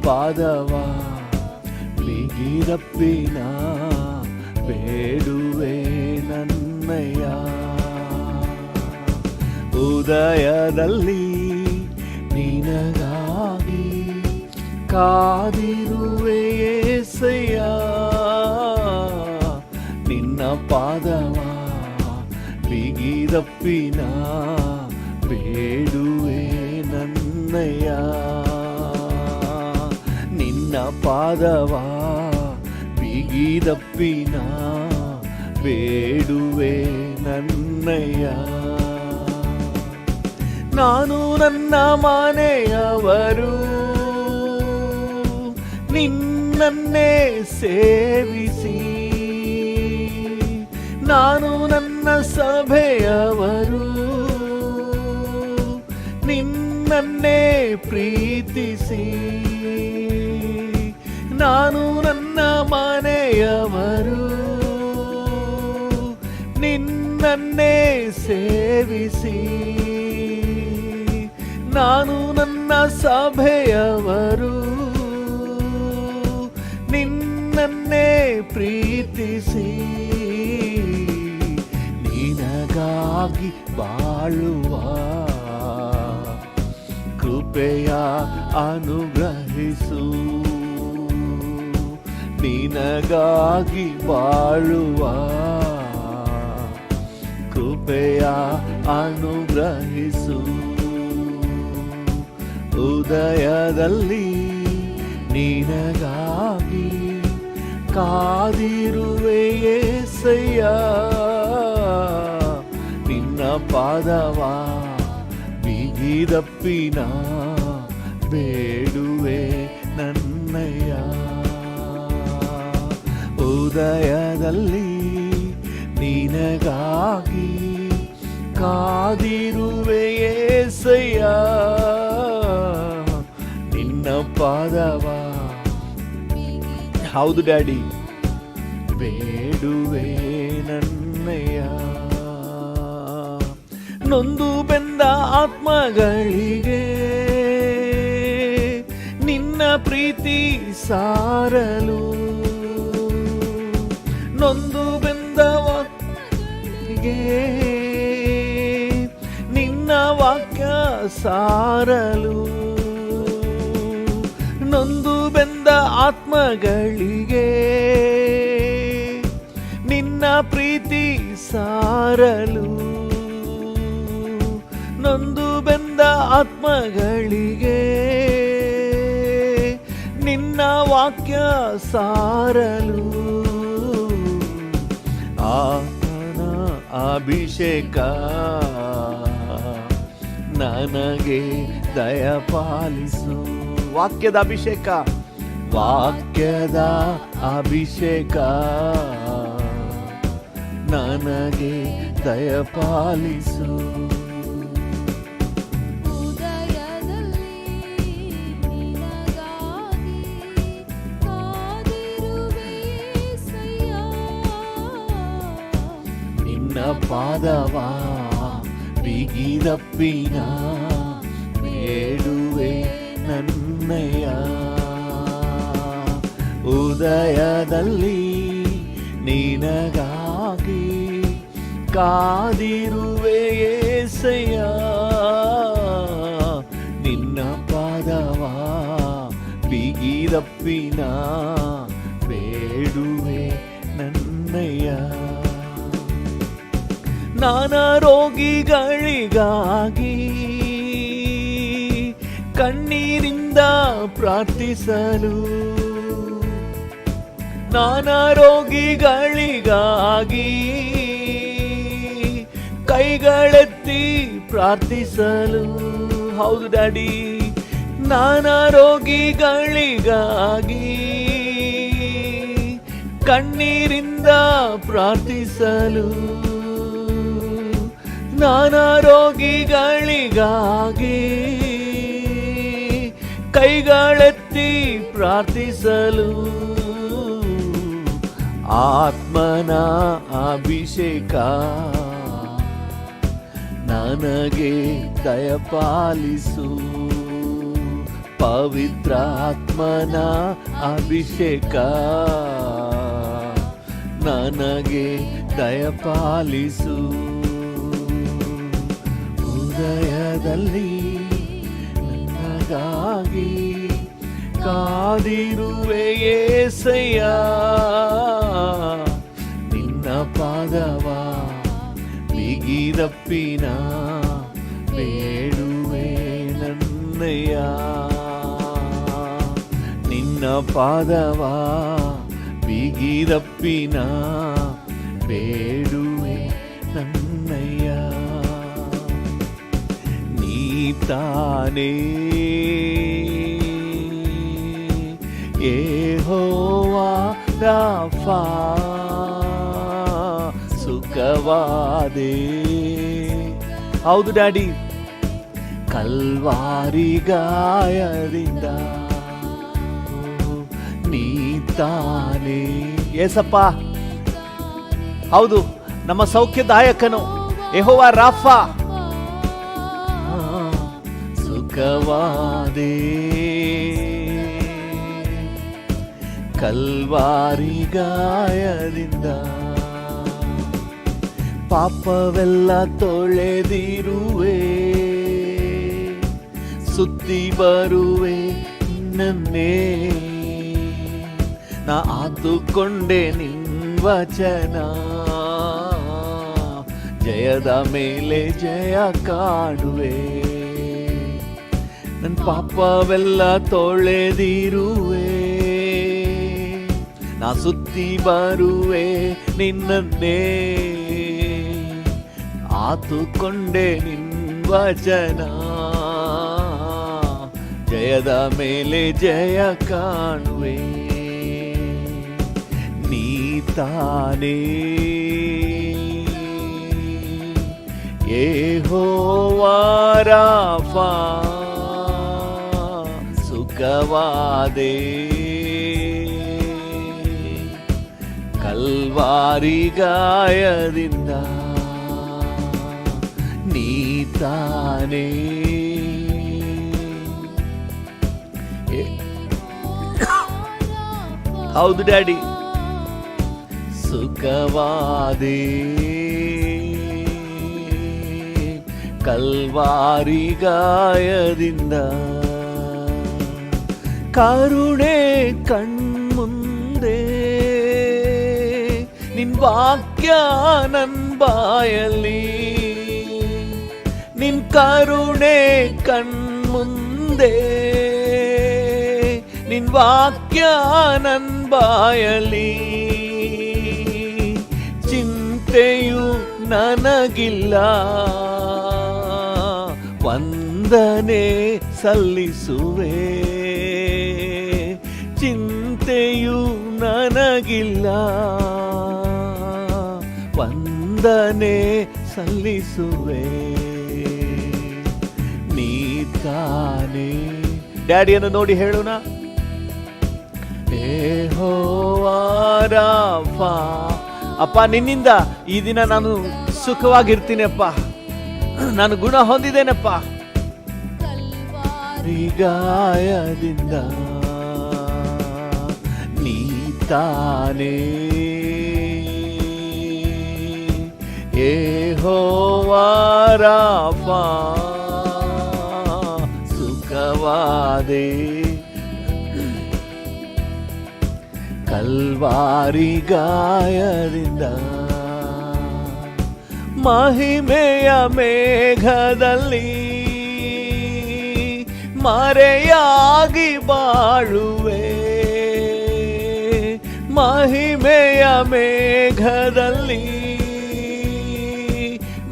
ಪಾದವ ಬಿಗಿದಪ್ಪಿನ ಬೇಡುವೆ ನನ್ನಯ್ಯ. ಉದಯದಲ್ಲಿ ನಿನಗಾಗಿ ಕಾದಿರುವೆ యేసయ్య. ನಿನ್ನ ಪಾದವ ಬಿಗಿದಪ್ಪಿನ ಬೇಡುವೆ ನನ್ನಯ್ಯ. ನಿನ್ನ ಪಾದವ ಬಿಗಿದಪ್ಪಿನ ಬೇಡುವೆ ನನ್ನಯ್ಯ. ನಾನು ನನ್ನ ಮನೆಯವರು ನಿನ್ನನ್ನೇ ಸೇವಿಸಿ, ನಾನು ನನ್ನ ಸಭೆಯವರು ನಿನ್ನನ್ನೇ ಪ್ರೀತಿಸಿ, ನಾನು ನನ್ನ ಮನೆಯವರು ನಿನ್ನನ್ನೇ ಸೇವಿಸಿ, ನಾನು ನನ್ನ ಸಭೆಯವರು ನಿನ್ನನ್ನೇ ಪ್ರೀತಿಸಿ, ನಿನಗಾಗಿ ಬಾಳುವ ಕೃಪೆಯ ಅನುಗ್ರಹಿಸು. ನಿನಗಾಗಿ ಬಾಳುವ ಕೃಪೆಯ ಅನುಗ್ರಹಿಸು. ಉದಯದಲ್ಲಿ ನಿನಗಾಗಿ ಕಾದಿರುವೆ యేసయ్య. ನಿನ್ನ ಪಾದವ ಬಿಗಿದಪ್ಪಿನ ಬೇಡುವೆ ನನ್ನಯ್ಯ. ಉದಯದಲ್ಲಿ ನಿನಗಾಗಿ ಕಾದಿರುವೆ యేసయ్య. ನಿನ್ನ ಪಾದವ ಹೌದು ಡ್ಯಾಡಿ ಬೇಡುವೆ ನನ್ನಯ್ಯ. ನೊಂದು ಬೆಂದ ಆತ್ಮಗಳಿಗೆ ನಿನ್ನ ಪ್ರೀತಿ ಸಾರಲು, ನೊಂದು ಬೆಂದ ಆತ್ಮಗಳಿಗೆ ನಿನ್ನ ವಾಕ್ಯ ಸಾರಲು, ನೊಂದು ಬೆಂದ ಆತ್ಮಗಳಿಗೆ ನಿನ್ನ ಪ್ರೀತಿ ಸಾರಲು, ನೊಂದು ಬೆಂದ ಆತ್ಮಗಳಿಗೆ ನಿನ್ನ ವಾಕ್ಯ ಸಾರಲು. ಆತನ ಅಭಿಷೇಕ ನನಗೆ ದಯಪಾಲಿಸು. ವಾಕ್ಯದ ಅಭಿಷೇಕ, ವಾಕ್ಯದ ಅಭಿಷೇಕ ನನಗೆ ದಯಪಾಲಿಸು. ನಿನ್ನ ಪಾದವ ಬಿಗಿದಪ್ಪಿನ ಬೇಡುವೆ ನನ್ನಯ್ಯ. ಉದಯದಲ್ಲಿ ನಿನಗಾಗಿ ಕಾದಿರುವೆ యేసయ్య. ನಿನ್ನ ಪಾದವ ಬಿಗಿದಪ್ಪಿನ ಬೇಡುವೆ ನನ್ನಯ್ಯ. ನಾನಾ ರೋಗಿಗಳಿಗಾಗಿ ಕಣ್ಣೀರಿಂದ ಪ್ರಾರ್ಥಿಸಲು, ನಾನಾ ರೋಗಿಗಳಿಗಾಗಿ ಕೈಗಳೆತ್ತಿ ಪ್ರಾರ್ಥಿಸಲು. ಹೌದು ಡ್ಯಾಡಿ, ನಾನಾ ರೋಗಿಗಳಿಗಾಗಿ ಕಣ್ಣೀರಿಂದ ಪ್ರಾರ್ಥಿಸಲು, ನಾನಾ ರೋಗಿಗಳಿಗಾಗಿ ಕೈಗಳೆತ್ತಿ ಪ್ರಾರ್ಥಿಸಲು. ಆತ್ಮನ ಅಭಿಷೇಕ ನನಗೆ ದಯಪಾಲಿಸು. ಪವಿತ್ರಾತ್ಮನ ಅಭಿಷೇಕ ನನಗೆ ದಯಪಾಲಿಸು. ಹೃದಯದಲ್ಲಿ ನನಗಾಗಿ ಕಾದಿರುವೆ ಯೇಸಯ್ಯ, ನಿನ್ನ ಪಾದವ ಬಿಗಿದಪ್ಪಿನ ಬೇಡುವೆ ನನ್ನಯ್ಯ, ನಿನ್ನ ಪಾದವ ಬಿಗಿದಪ್ಪಿನ ಬೇಡುವೆ ನನ್ನಯ್ಯ. ನೀ ತಾನೇ ಯೆಹೋವಾ ರಾಫಾ, ಸುಖವಾದೆ. ಹೌದು ಡ್ಯಾಡಿ, ಕಲ್ವಾರಿ ಗಾಯದಿಂದ ನೀ ತಾನೇ. ಏಸಪ್ಪ, ಹೌದು, ನಮ್ಮ ಸೌಖ್ಯದಾಯಕನು ಯೆಹೋವಾ ರಾಫಾ, ಸುಖವಾದೆ. ಕಲ್ವಾರಿ ಗಾಯದಿಂದ ಪಾಪವೆಲ್ಲ ತೊಳೆದಿರುವೆ, ಸುತ್ತಿ ಬರುವೆ ನನ್ನೇ, ನಾ ಆತುಕೊಂಡೆ ನಿನ್ವಚನ, ಜಯದ ಮೇಲೆ ಜಯ ಕಾಣುವೆ. ನನ್ನ ಪಾಪವೆಲ್ಲ ತೊಳೆದಿರುವೆ, ನಾ ಸುತ್ತಿ ಬರುವೆ ನಿನ್ನನ್ನೇ, ಆತುಕೊಂಡೆ ನಿನ್ವಚನ, ಜಯದ ಮೇಲೆ ಜಯ ಕಾಣುವೆ. ನೀ ತಾನೇ ಯೆಹೋವಾ ರಾಫಾ, ಸುಖವಾದೆ. ಕಲ್ವಾರಿ ಗಾಯದಿಂದ ನೀ ತಾನೇ. ಹೌದು ಡ್ಯಾಡಿ, ಸುಖವಾದೆ. ಕಲ್ವಾರಿ ಗಾಯದಿಂದ ಕರುಣೆ ಕಣ್ಮುಂದೆ, ನಿನ್ ವಾಕ್ಯ ನನ್ ಬಾಯಲ್ಲಿ, ನಿನ್ ಕರುಣೆ ಕಣ್ಮುಂದೆ, ನಿನ್ ವಾಕ್ಯ ನನ್ ಬಾಯಲ್ಲಿ, ಚಿಂತೆಯು ನನಗಿಲ್ಲ, ವಂದನೆ ಸಲ್ಲಿಸುವೆ. ಚಿಂತೆಯು ನನಗಿಲ್ಲ, ವಂದನೆ ಸಲ್ಲಿಸುವೆ. ನೀ ತಾನೇ. ಡ್ಯಾಡಿಯನ್ನು ನೋಡಿ ಹೇಳೋಣ, ಯೆಹೋವಾ ರಾಫಾ. ಅಪ್ಪ, ನಿನ್ನಿಂದ ಈ ದಿನ ನಾನು ಸುಖವಾಗಿರ್ತೀನಿ ಅಪ್ಪ, ನಾನು ಗುಣ ಹೊಂದಿದ್ದೇನಪ್ಪ. ಗಾಯದಿಂದ ನೀ ತಾನೇ ಯೆಹೋವಾ ರಾಫಾ, ಸುಖವಾದೆ. ಕಲ್ವಾರಿ ಗಾಯದಿಂದ ಮಹಿಮೆಯ ಮೇಘದಲ್ಲಿ ಮರೆಯಾಗಿ ಬಾಳುವೆ. ಮಹಿಮೆಯ ಮೇಘದಲ್ಲಿ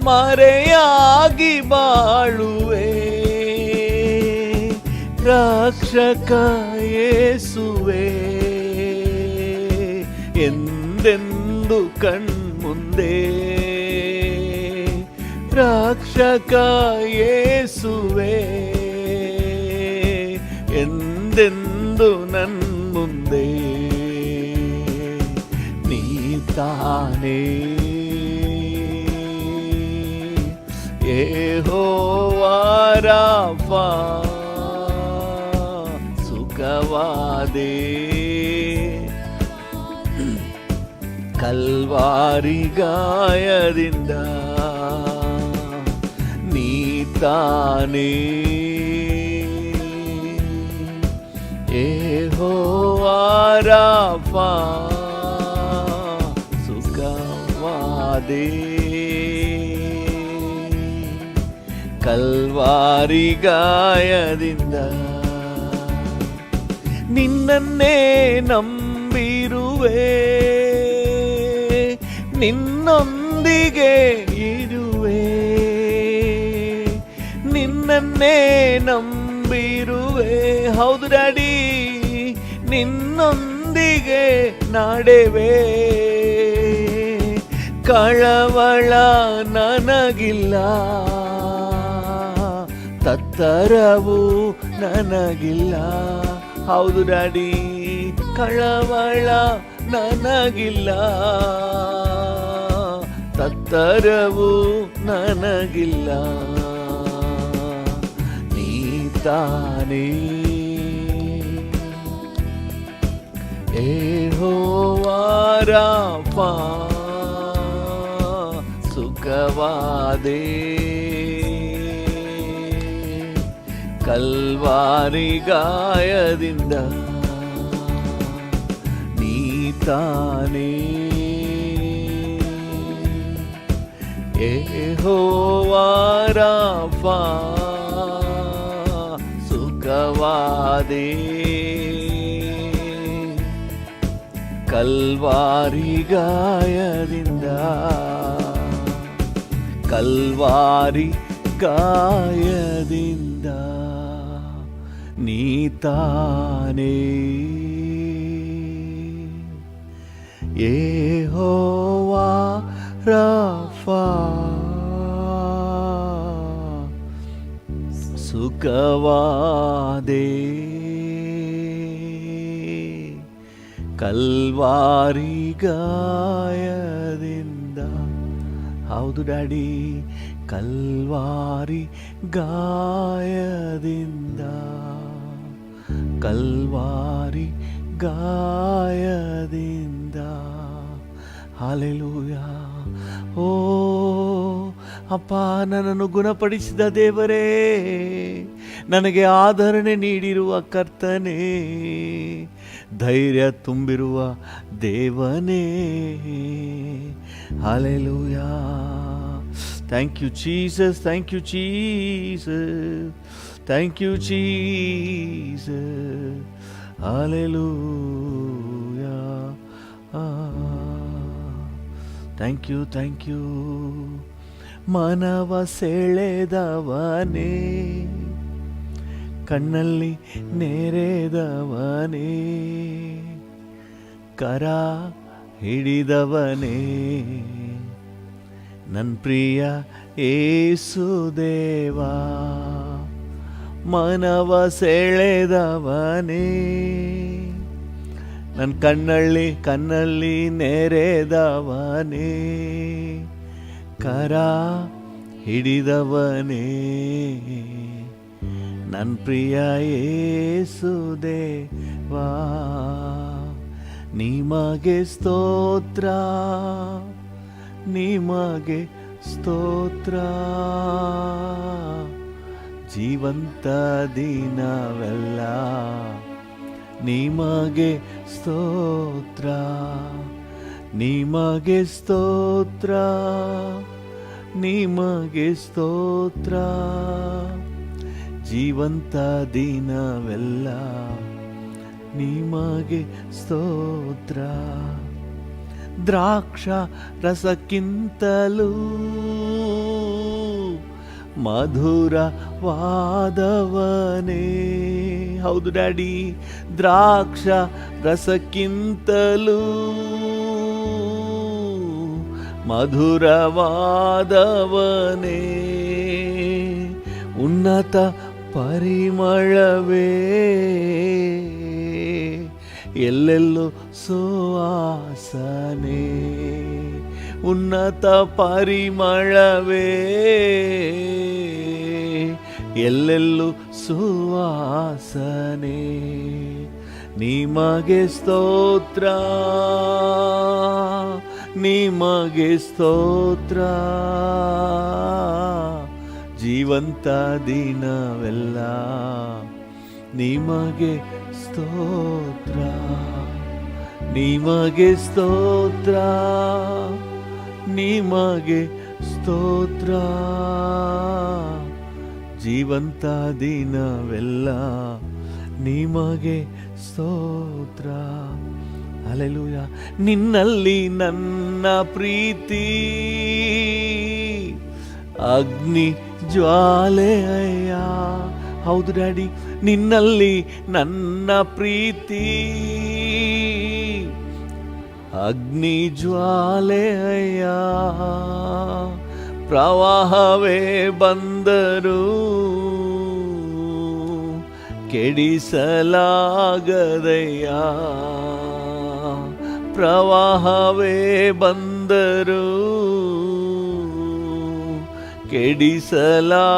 ಮರೆಯಾಗಿ ಬಾಳುವೆ. ರಕ್ಷಕ ಯೇಸುವೆ ಎಂದೆಂದು ಕಣ್ಮುಂದೆ. ರಕ್ಷಕ ಯೇಸುವೆ ಎಂದೆಂದು ನನ್ಮುಂದೆ. ನೀ ತಾನೇ ಯೆಹೋವಾ ರಾಫಾ, ಸುಖವಾದೆ. ಕಲ್ವಾರಿ ಗಾಯದಿಂದ ನೀತಾನೇ ಯೆಹೋವಾ ರಾಫಾ ಸುಖವಾದೆ. ಕಲ್ವಾರಿ ಗಾಯದಿಂದ ನಿನ್ನನ್ನೇ ನಂಬಿರುವೆ, ನಿನ್ನೊಂದಿಗೆ ಇರುವೆ. ನಿನ್ನನ್ನೇ ನಂಬಿರುವೆ, ಹೌದು ಡ್ಯಾಡಿ, ನಿನ್ನೊಂದಿಗೆ ನಡೆವೆ. ಕಳವಳ ನನಗಿಲ್ಲ, ತತ್ತರವು ನನಗಿಲ್ಲ. ಹೌದು ಡ್ಯಾಡಿ, ಕಳವಳ ನನಗಿಲ್ಲ, ತತ್ತರವು ನನಗಿಲ್ಲ. ನೀತಾನೇ ಯೆಹೋವಾ ರಾಫಾ ಸುಖವಾದೆ. ಕಲ್ವಾರಿ ಗಾಯದಿಂದ ನೀತಾನೇ ಯೆಹೋವಾ ರಾಫಾ ಸುಖವಾದೆ. ಕಲ್ವಾರಿ ಗಾಯದಿಂದ, ಕಲ್ವಾರಿ ಗಾಯದಿಂದ ನೀತಾನೇ ಯೆಹೋವಾ ರಾಫಾ ಸುಖವಾದೆ. ಕಲ್ವಾರಿ ಗಾಯದಿಂದ, ಹೌದು ಡ್ಯಾಡಿ, ಕಲ್ವಾರಿ ಗಾಯದಿಂದ, ಕಲ್ವಾರಿ ಗಾಯದಿಂದ. ಹಲ್ಲೆಲೂಯಾ. ಓ ಅಪ್ಪ, ನನ್ನನ್ನು ಗುಣಪಡಿಸಿದ ದೇವರೇ, ನನಗೆ ಆದರಣೆ ನೀಡಿರುವ ಕರ್ತನೇ, ಧೈರ್ಯ ತುಂಬಿರುವ ದೇವನೇ. Hallelujah. Thank you Jesus, thank you Jesus, thank you Jesus. Hallelujah. Thank you, thank you. ಮನವ ಸೆಳೆದವನೇ, ಕಣ್ಣಲ್ಲಿ ನೆರೆದವನೇ, ಕರ ಹಿಡಿದವನೇ, ನನ್ನ ಪ್ರಿಯ ಯೇಸುದೇವಾ. ಮನವ ಸೆಳೆದವನೇ, ನನ್ನ ಕಣ್ಣಲ್ಲಿ ನೆರೆದವನೇ, ಕರ ಹಿಡಿದವನೇ, ನನ್ನ ಪ್ರಿಯ ಯೇಸುದೇವಾ. ನಿಮಗೆ ಸ್ತೋತ್ರ, ನಿಮಗೆ ಸ್ತೋತ್ರ, ಜೀವಂತ ದಿನವೆಲ್ಲ ನಿಮಗೆ ಸ್ತೋತ್ರ, ನಿಮಗೆ ಸ್ತೋತ್ರ, ನಿಮಗೆ ಸ್ತೋತ್ರ, ಜೀವಂತ ದಿನವೆಲ್ಲ ನಿಮಗೆ ಸ್ತೋತ್ರ. ದ್ರಾಕ್ಷ ರಸಕ್ಕಿಂತಲೂ ಮಧುರವಾದವನೇ. ಹೌದು ಡ್ಯಾಡಿ, ದ್ರಾಕ್ಷ ರಸಕ್ಕಿಂತಲೂ ಮಧುರವಾದವನೇ, ಉನ್ನತ ಪರಿಮಳವೇ, ಎಲ್ಲೆಲ್ಲೂ ಸುವಾಸನೆ, ಉನ್ನತ ಪರಿಮಳವೇ, ಎಲ್ಲೆಲ್ಲೂ ಸುವಾಸನೆ. ನಿಮಗೆ ಸ್ತೋತ್ರ, ನಿಮಗೆ ಸ್ತೋತ್ರ. ಜೀವಂತ ದಿನವೆಲ್ಲ ನಿಮಗೆ ಸ್ತೋತ್ರ, ನಿಮಗೆ ಸ್ತೋತ್ರ, ನಿಮಗೆ ಸ್ತೋತ್ರ. ಜೀವಂತ ದಿನವೆಲ್ಲ ನಿಮಗೆ ಸ್ತೋತ್ರ. ಹಲ್ಲೆಲೂಯ. ನಿನ್ನಲ್ಲಿ ನನ್ನ ಪ್ರೀತಿ ಅಗ್ನಿ ಜ್ವಾಲೆ ಅಯ್ಯ. ಹೌದು ಡ್ಯಾಡಿ, ನಿನ್ನಲ್ಲಿ ನನ್ನ ಪ್ರೀತಿ ಅಗ್ನಿ ಜ್ವಾಲೆ ಅಯ್ಯ. ಪ್ರವಾಹವೇ ಬಂದರು ಕೆಡಿಸಲಾಗದಯ್ಯ. ಪ್ರವಾಹವೇ ಬಂದರು ಕೆಡಿಸಲಾಗದಯ್ಯ.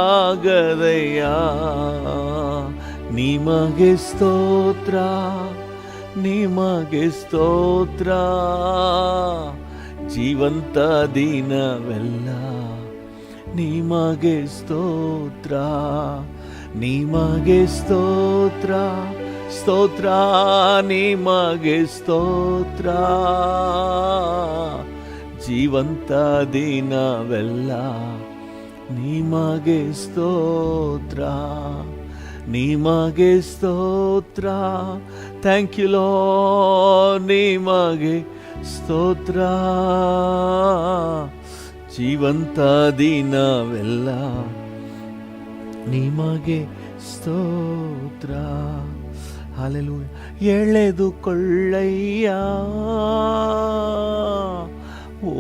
ನಿಮಗೆ ಸ್ತೋತ್ರ, ನಿಮಗೆ ಸ್ತೋತ್ರ. ಜೀವಂತ ದಿನವೆಲ್ಲ ನಿಮಗೆ ಸ್ತೋತ್ರ, ನಿಮಗೆ ಸ್ತೋತ್ರ, ಸ್ತೋತ್ರ, ನಿಮಗೆ ಸ್ತೋತ್ರ. ಜೀವಂತ ದಿನವೆಲ್ಲ ನಿಮಗೆ ಸ್ತೋತ್ರ, ನಿಮಗೆ ಸ್ತೋತ್ರ. ಥ್ಯಾಂಕ್ ಯು ಲಾರ್ಡ್, ನಿಮಗೆ ಸ್ತೋತ್ರ. ಜೀವಂತ ದಿನವೆಲ್ಲ ನಿಮಗೆ ಸ್ತೋತ್ರ. ಹಲ್ಲೆಲೂಯ. ಎಳೆದುಕೊಳ್ಳಯ್ಯ,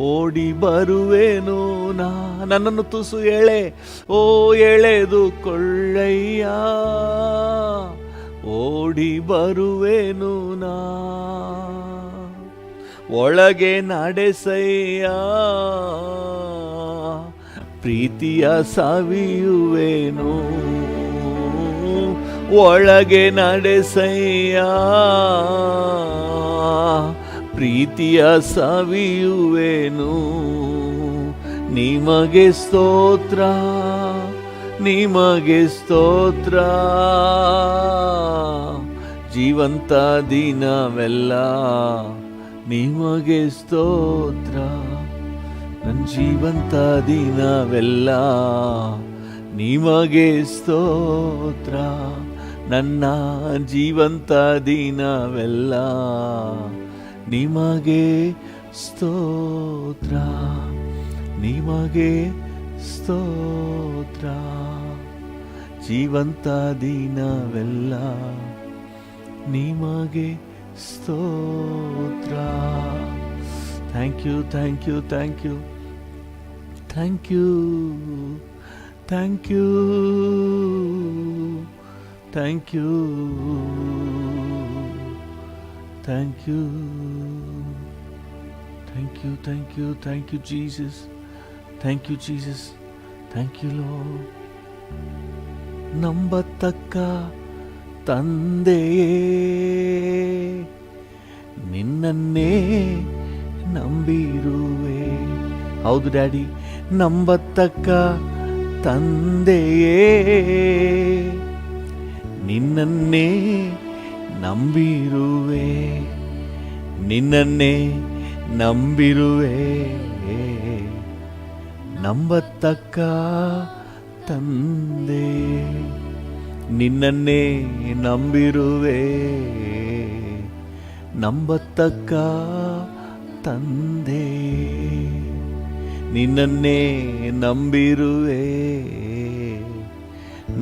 ಓಡಿ ಬರುವೆನು ನಾ. ನನ್ನನ್ನು ತುಸು ಎಳೆ, ಓ ಎಳೆದುಕೊಳ್ಳಯ್ಯ, ಓಡಿ ಬರುವೆನು ನಾ. ಒಳಗೆ ನಡೆಸಯ್ಯ, ಪ್ರೀತಿಯ ಸವಿಯುವೆನು. ಒಳಗೆ ನಡೆಸಯ್ಯ, ಪ್ರೀತಿಯ ಸವಿಯುವೆನು. ನಿಮಗೆ ಸ್ತೋತ್ರ, ನಿಮಗೆ ಸ್ತೋತ್ರ. ಜೀವಂತ ದಿನವೆಲ್ಲ ನಿಮಗೆ ಸ್ತೋತ್ರ. ನನ್ನ ಜೀವಂತ ದಿನವೆಲ್ಲ ನಿಮಗೆ ಸ್ತೋತ್ರ. ನನ್ನ ಜೀವಂತ ದಿನವೆಲ್ಲ ನಿಮಗೆ ಸ್ತೋತ್ರ, ನಿಮಗೆ ಸ್ತೋತ್ರ. ಜೀವಂತ ದಿನವೆಲ್ಲ ನಿಮಗೆ ಸ್ತೋತ್ರ. Thank you, thank you, thank you, thank you, thank you, thank you, thank you, thank you, thank you, thank you Jesus, thank you Jesus, thank you Lord. ನಂಬತಕ್ಕ ತಂದೆಯೇ, ನಿನ್ನನ್ನೇ ನಂಬಿರುವೆ. ಹೌದು ಡ್ಯಾಡಿ, ನಂಬತಕ್ಕ ತಂದೆಯೇ, ನಿನ್ನನ್ನೇ ನಂಬಿರುವೆ, ನಿನ್ನನ್ನೇ ನಂಬಿರುವೆ. ನಂಬತಕ್ಕ ತಂದೆ, ನಿನ್ನನ್ನೇ ನಂಬಿರುವೆ. ನಂಬತಕ್ಕ ತಂದೆ, ನಿನ್ನನ್ನೇ ನಂಬಿರುವೆ.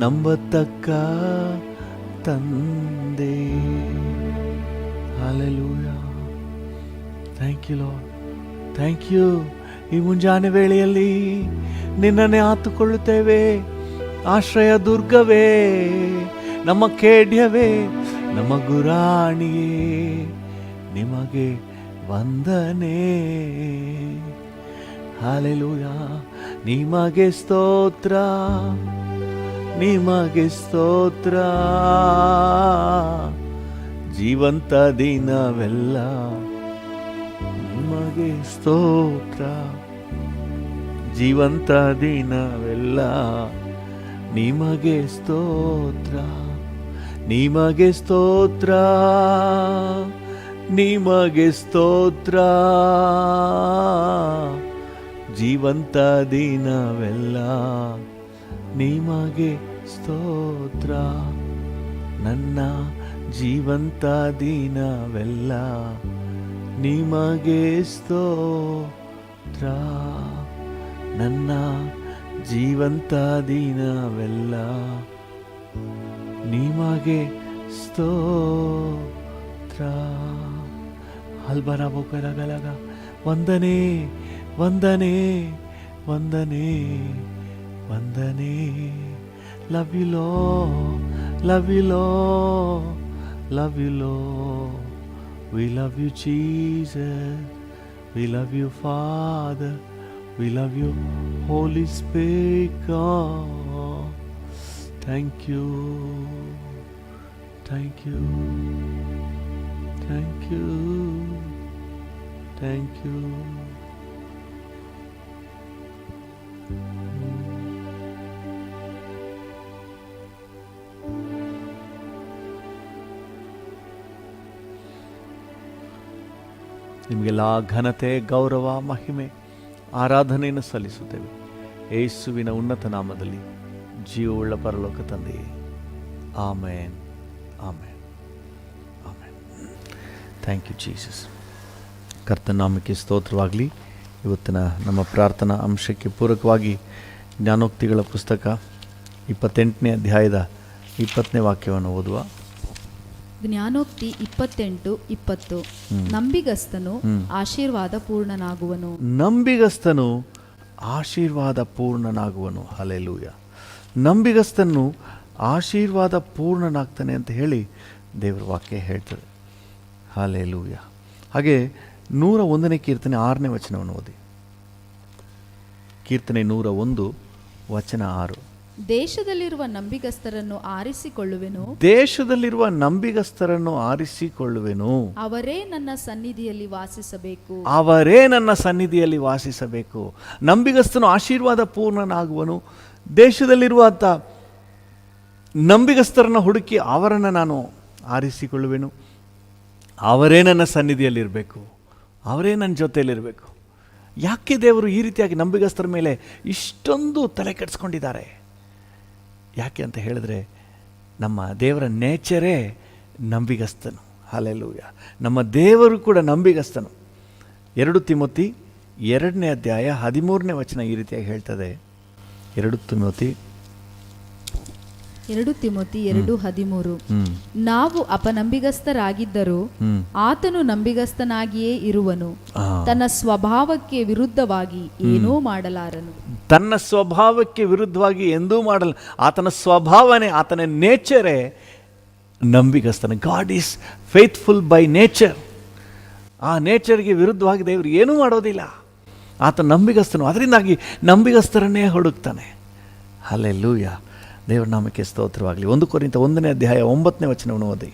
ನಂಬತಕ್ಕ ತಂದೆ. Hallelujah. Thank you Lord, thank you. ಈ ಮುಂಜಾನೆ ವೇಳೆಯಲ್ಲಿ ನಿನ್ನನ್ನೇ ಆತುಕೊಳ್ಳುತ್ತೇವೆ. ಆಶ್ರಯ ದುರ್ಗವೇ, ನಮ್ಮ ಖೇಡ್ಯವೇ, ನಮ್ಮ ಗುರಾಣಿಯೇ, ನಿಮಗೆ ವಂದನೆ. ಹಲ್ಲೆಲೂಯಾ. ನಿಮಗೆ ಸ್ತೋತ್ರ, ನಿಮಗೆ ಸ್ತೋತ್ರ. ಜೀವಂತ ದಿನವೆಲ್ಲ ನಿಮಗೆ ಸ್ತೋತ್ರ. ಜೀವಂತ ದಿನವೆಲ್ಲ ನಿಮಗೆ ಸ್ತೋತ್ರ, ನಿಮಗೆ ಸ್ತೋತ್ರ, ನಿಮಗೆ ಸ್ತೋತ್ರ. ಜೀವಂತ ದಿನವೆಲ್ಲ ನಿಮಗೆ ಸ್ತೋತ್ರ. ನನ್ನ ಜೀವಂತ ದಿನವೆಲ್ಲ ನಿಮಗೆ ಸ್ತೋತ್ರ. ನನ್ನ ಜೀವಂತ ದಿನವೆಲ್ಲ ನಿಮಗೆ ಸ್ತೋತ್ರ. ಹಲ್ಬರ ಬೋಕರಗಲಗ ವಂದನೆ ವಂದನೆ ವಂದನೆ ವಂದನೆ. Love you Lord, love you Lord, love you Lord. We love you Jesus, we love you Father, we love you Holy Spirit God. Thank you, thank you, thank you, thank you. ನಿಮಗೆಲ್ಲ ಘನತೆ, ಗೌರವ, ಮಹಿಮೆ, ಆರಾಧನೆಯನ್ನು ಸಲ್ಲಿಸುತ್ತೇವೆ ಯೇಸುವಿನ ಉನ್ನತ ನಾಮದಲ್ಲಿ, ಜೀವವುಳ್ಳ ಪರಲೋಕ ತಂದೆಯೇ. Amen, amen, amen. Thank you Jesus. ಕರ್ತನ ನಾಮಕ್ಕೆ ಸ್ತೋತ್ರವಾಗಲಿ. ಇವತ್ತಿನ ನಮ್ಮ ಪ್ರಾರ್ಥನಾ ಅಂಶಕ್ಕೆ ಪೂರಕವಾಗಿ ಜ್ಞಾನೋಕ್ತಿಗಳ ಪುಸ್ತಕ 28ನೇ ಅಧ್ಯಾಯದ 20ನೇ ವಾಕ್ಯವನ್ನು ಓದುವ. ಜ್ಞಾನೋಕ್ತಿ 28:20. ನಂಬಿಗಸ್ತನು ಆಶೀರ್ವಾದ ಪೂರ್ಣನಾಗುವನು. ನಂಬಿಗಸ್ತನು ಆಶೀರ್ವಾದ ಪೂರ್ಣನಾಗುವನು. ಹಲ್ಲೆಲೂಯ. ನಂಬಿಗಸ್ತನು ಆಶೀರ್ವಾದ ಪೂರ್ಣನಾಗ್ತಾನೆ ಅಂತ ಹೇಳಿ ದೇವರ ವಾಕ್ಯ ಹೇಳ್ತದೆ. ಹಲ್ಲೆಲೂಯ. ಹಾಗೆ 101ನೇ ಕೀರ್ತನೆ 6ನೇ ವಚನವನ್ನು ಓದಿ. ಕೀರ್ತನೆ 101 ವಚನ 6. ದೇಶದಲ್ಲಿರುವ ನಂಬಿಗಸ್ತರನ್ನು ಆರಿಸಿಕೊಳ್ಳುವೆನು, ದೇಶದಲ್ಲಿರುವ ನಂಬಿಗಸ್ತರನ್ನು ಆರಿಸಿಕೊಳ್ಳುವೆನು. ಅವರೇ ನನ್ನ ಸನ್ನಿಧಿಯಲ್ಲಿ ವಾಸಿಸಬೇಕು, ಅವರೇ ನನ್ನ ಸನ್ನಿಧಿಯಲ್ಲಿ ವಾಸಿಸಬೇಕು. ನಂಬಿಗಸ್ತನು ಆಶೀರ್ವಾದ ಪೂರ್ಣನಾಗುವನು. ದೇಶದಲ್ಲಿರುವಂಥ ನಂಬಿಗಸ್ತರನ್ನು ಹುಡುಕಿ ಅವರನ್ನು ನಾನು ಆರಿಸಿಕೊಳ್ಳುವೆನು. ಅವರೇ ನನ್ನ ಸನ್ನಿಧಿಯಲ್ಲಿರಬೇಕು, ಅವರೇ ನನ್ನ ಜೊತೆಯಲ್ಲಿರಬೇಕು. ಯಾಕೆ ದೇವರು ಈ ರೀತಿಯಾಗಿ ನಂಬಿಗಸ್ತರ ಮೇಲೆ ಇಷ್ಟೊಂದು ತಲೆ ಕೆಡಿಸ್ಕೊಂಡಿದ್ದಾರೆ? ಯಾಕೆ ಅಂತ ಹೇಳಿದ್ರೆ, ನಮ್ಮ ದೇವರ ನೇಚರೇ ನಂಬಿಗಸ್ತನು. ಹಲ್ಲೆಲೂಯ. ನಮ್ಮ ದೇವರು ಕೂಡ ನಂಬಿಗಸ್ತನು. 2 ತಿಮೋತಿ 2ನೇ ಅಧ್ಯಾಯ 13ನೇ ವಚನ ಈ ರೀತಿಯಾಗಿ ಹೇಳ್ತದೆ. 2 ತಿಮೋತಿ 2:13. ನಾವು ಅಪನಂಬಿಗಸ್ತರಾಗಿದ್ದರೂ ಆತನು ನಂಬಿಗಸ್ತನಾಗಿಯೇ ಇರುವನು, ತನ್ನ ಸ್ವಭಾವಕ್ಕೆ ವಿರುದ್ಧವಾಗಿ ಏನೂ ಮಾಡಲಾರನು. ತನ್ನ ಸ್ವಭಾವಕ್ಕೆ ವಿರುದ್ಧವಾಗಿ ಎಂದೂ ಮಾಡಲ್ಲ. ಆತನ ಸ್ವಭಾವನೆ, ಆತನ ನೇಚರೇ ನಂಬಿಗಸ್ತನ. God is faithful by nature. ಆ ನೇಚರ್ಗೆ ವಿರುದ್ಧವಾಗಿ ದೇವರು ಏನೂ ಮಾಡೋದಿಲ್ಲ. ಆತ ನಂಬಿಗಸ್ತನು. ಅದರಿಂದಾಗಿ ನಂಬಿಗಸ್ತರನ್ನೇ ಹುಡುಕ್ತಾನೆ. ಹಲ್ಲೆಲೂಯ. ದೇವರ ನಾಮಕ್ಕೆ ಸ್ತೋತ್ರವಾಗಲಿ. 1 ಕೊರಿಂಥ 1ನೇ ಅಧ್ಯಾಯ 9ನೇ ವಚನವನ್ನು ಓದಿ.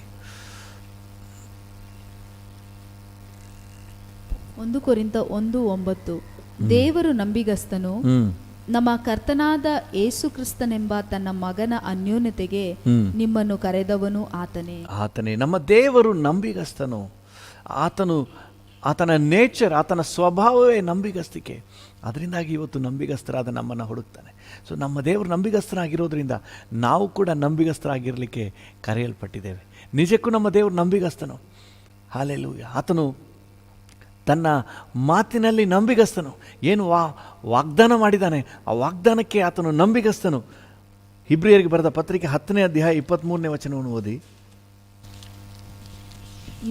1 ಕೊರಿಂಥ 1:9. ದೇವರು ನಂಬಿಗಸ್ತನು, ನಮ್ಮ ಕರ್ತನಾದ ಯೇಸು ಕ್ರಿಸ್ತನೆಂಬ ತನ್ನ ಮಗನ ಅನ್ಯೋನ್ಯತೆಗೆ ನಿಮ್ಮನ್ನು ಕರೆದವನು ಆತನೇ. ಆತನೇ ನಮ್ಮ ದೇವರು ನಂಬಿಗಸ್ತನು. ಆತನ ನೇಚರ್, ಆತನ ಸ್ವಭಾವವೇ ನಂಬಿಗಸ್ತಿಕೆ. ಅದರಿಂದಾಗಿ ಇವತ್ತು ನಂಬಿಗಸ್ತರಾದ ನಮ್ಮನ್ನು ಹುಡುಕ್ತಾನೆ. ಸೊ ನಮ್ಮ ದೇವರು ನಂಬಿಗಸ್ತರಾಗಿರೋದ್ರಿಂದ ನಾವು ಕೂಡ ನಂಬಿಗಸ್ತರಾಗಿರಲಿಕ್ಕೆ ಕರೆಯಲ್ಪಟ್ಟಿದ್ದೇವೆ. ನಿಜಕ್ಕೂ ನಮ್ಮ ದೇವರು ನಂಬಿಗಸ್ತನು. ಹಲ್ಲೆಲೂಯ. ಆತನು ತನ್ನ ಮಾತಿನಲ್ಲಿ ನಂಬಿಗಸ್ತನು. ಏನು ವಾಗ್ದಾನ ಮಾಡಿದ್ದಾನೆ, ಆ ವಾಗ್ದಾನಕ್ಕೆ ಆತನು ನಂಬಿಗಸ್ತನು. ಇಬ್ರಿಯರಿಗೆ ಬರೆದ ಪತ್ರಿಕೆ 10ನೇ ಅಧ್ಯಾಯ 23ನೇ ವಚನವನ್ನು ಓದಿ.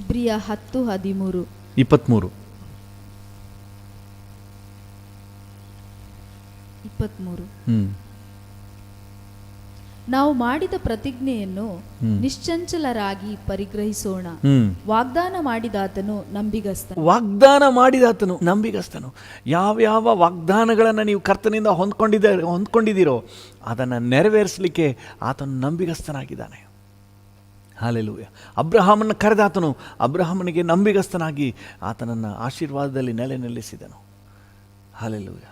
ಇಬ್ರಿಯ 10:13. 23. ನಾವು ಮಾಡಿದ ಪ್ರತಿಜ್ಞೆಯನ್ನು ನಿಶ್ಚಂಚಲರಾಗಿ ಪರಿಗ್ರಹಿಸೋಣ. ವಾಗ್ದಾನ ಮಾಡಿದಾತನು ನಂಬಿಗಸ್ತನು. ವಾಗ್ದಾನ ಮಾಡಿದಾತನು ನಂಬಿಗಸ್ತನು. ಯಾವ್ಯಾವ ವಾಗ್ದಾನಗಳನ್ನು ನೀವು ಕರ್ತನಿಂದ ಹೊಂದ್ಕೊಂಡಿದ್ದೀರೋ ಅದನ್ನು ನೆರವೇರಿಸಲಿಕ್ಕೆ ಆತನು ನಂಬಿಗಸ್ತನಾಗಿದ್ದಾನೆ. ಹಾಲೆಲೂಯ. ಅಬ್ರಹಾಮನ ಕರೆದಾತನು ಅಬ್ರಹಾಮನಿಗೆ ನಂಬಿಗಸ್ತನಾಗಿ ಆತನನ್ನು ಆಶೀರ್ವಾದದಲ್ಲಿ ನಿಲ್ಲಿಸಿದನು. ಹಾಲೆಲೂಯ.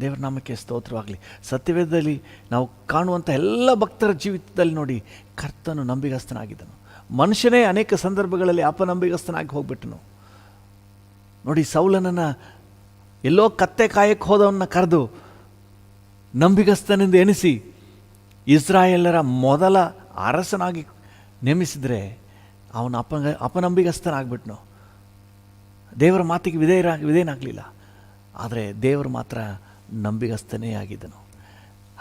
ದೇವರ ನಾಮಕ್ಕೆ ಸ್ತೋತ್ರವಾಗಲಿ. ಸತ್ಯವೇದದಲ್ಲಿ ನಾವು ಕಾಣುವಂಥ ಎಲ್ಲ ಭಕ್ತರ ಜೀವಿತದಲ್ಲಿ ನೋಡಿ, ಕರ್ತನು ನಂಬಿಗಸ್ತನಾಗಿದ್ದನು. ಮನುಷ್ಯನೇ ಅನೇಕ ಸಂದರ್ಭಗಳಲ್ಲಿ ಅಪನಂಬಿಗಸ್ತನಾಗಿ ಹೋಗ್ಬಿಟ್ಟನು. ನೋಡಿ, ಸೌಲನನ್ನು ಎಲ್ಲೋ ಕತ್ತೆ ಕಾಯಕ್ಕೆ ಹೋದವನ್ನ ಕರೆದು ನಂಬಿಗಸ್ತನೆಂದು ಎಣಿಸಿ ಇಸ್ರಾಯೇಲರ ಮೊದಲ ಅರಸನಾಗಿ ನೇಮಿಸಿದರೆ ಅವನು ಅಪನಂಬಿಗಸ್ತನಾಗ್ಬಿಟ್ನು. ದೇವರ ಮಾತಿಗೆ ವಿಧೇಯನಾಗಲಿಲ್ಲ. ಆದರೆ ದೇವರು ಮಾತ್ರ ನಂಬಿಗಸ್ತನೇ ಆಗಿದ್ದನು.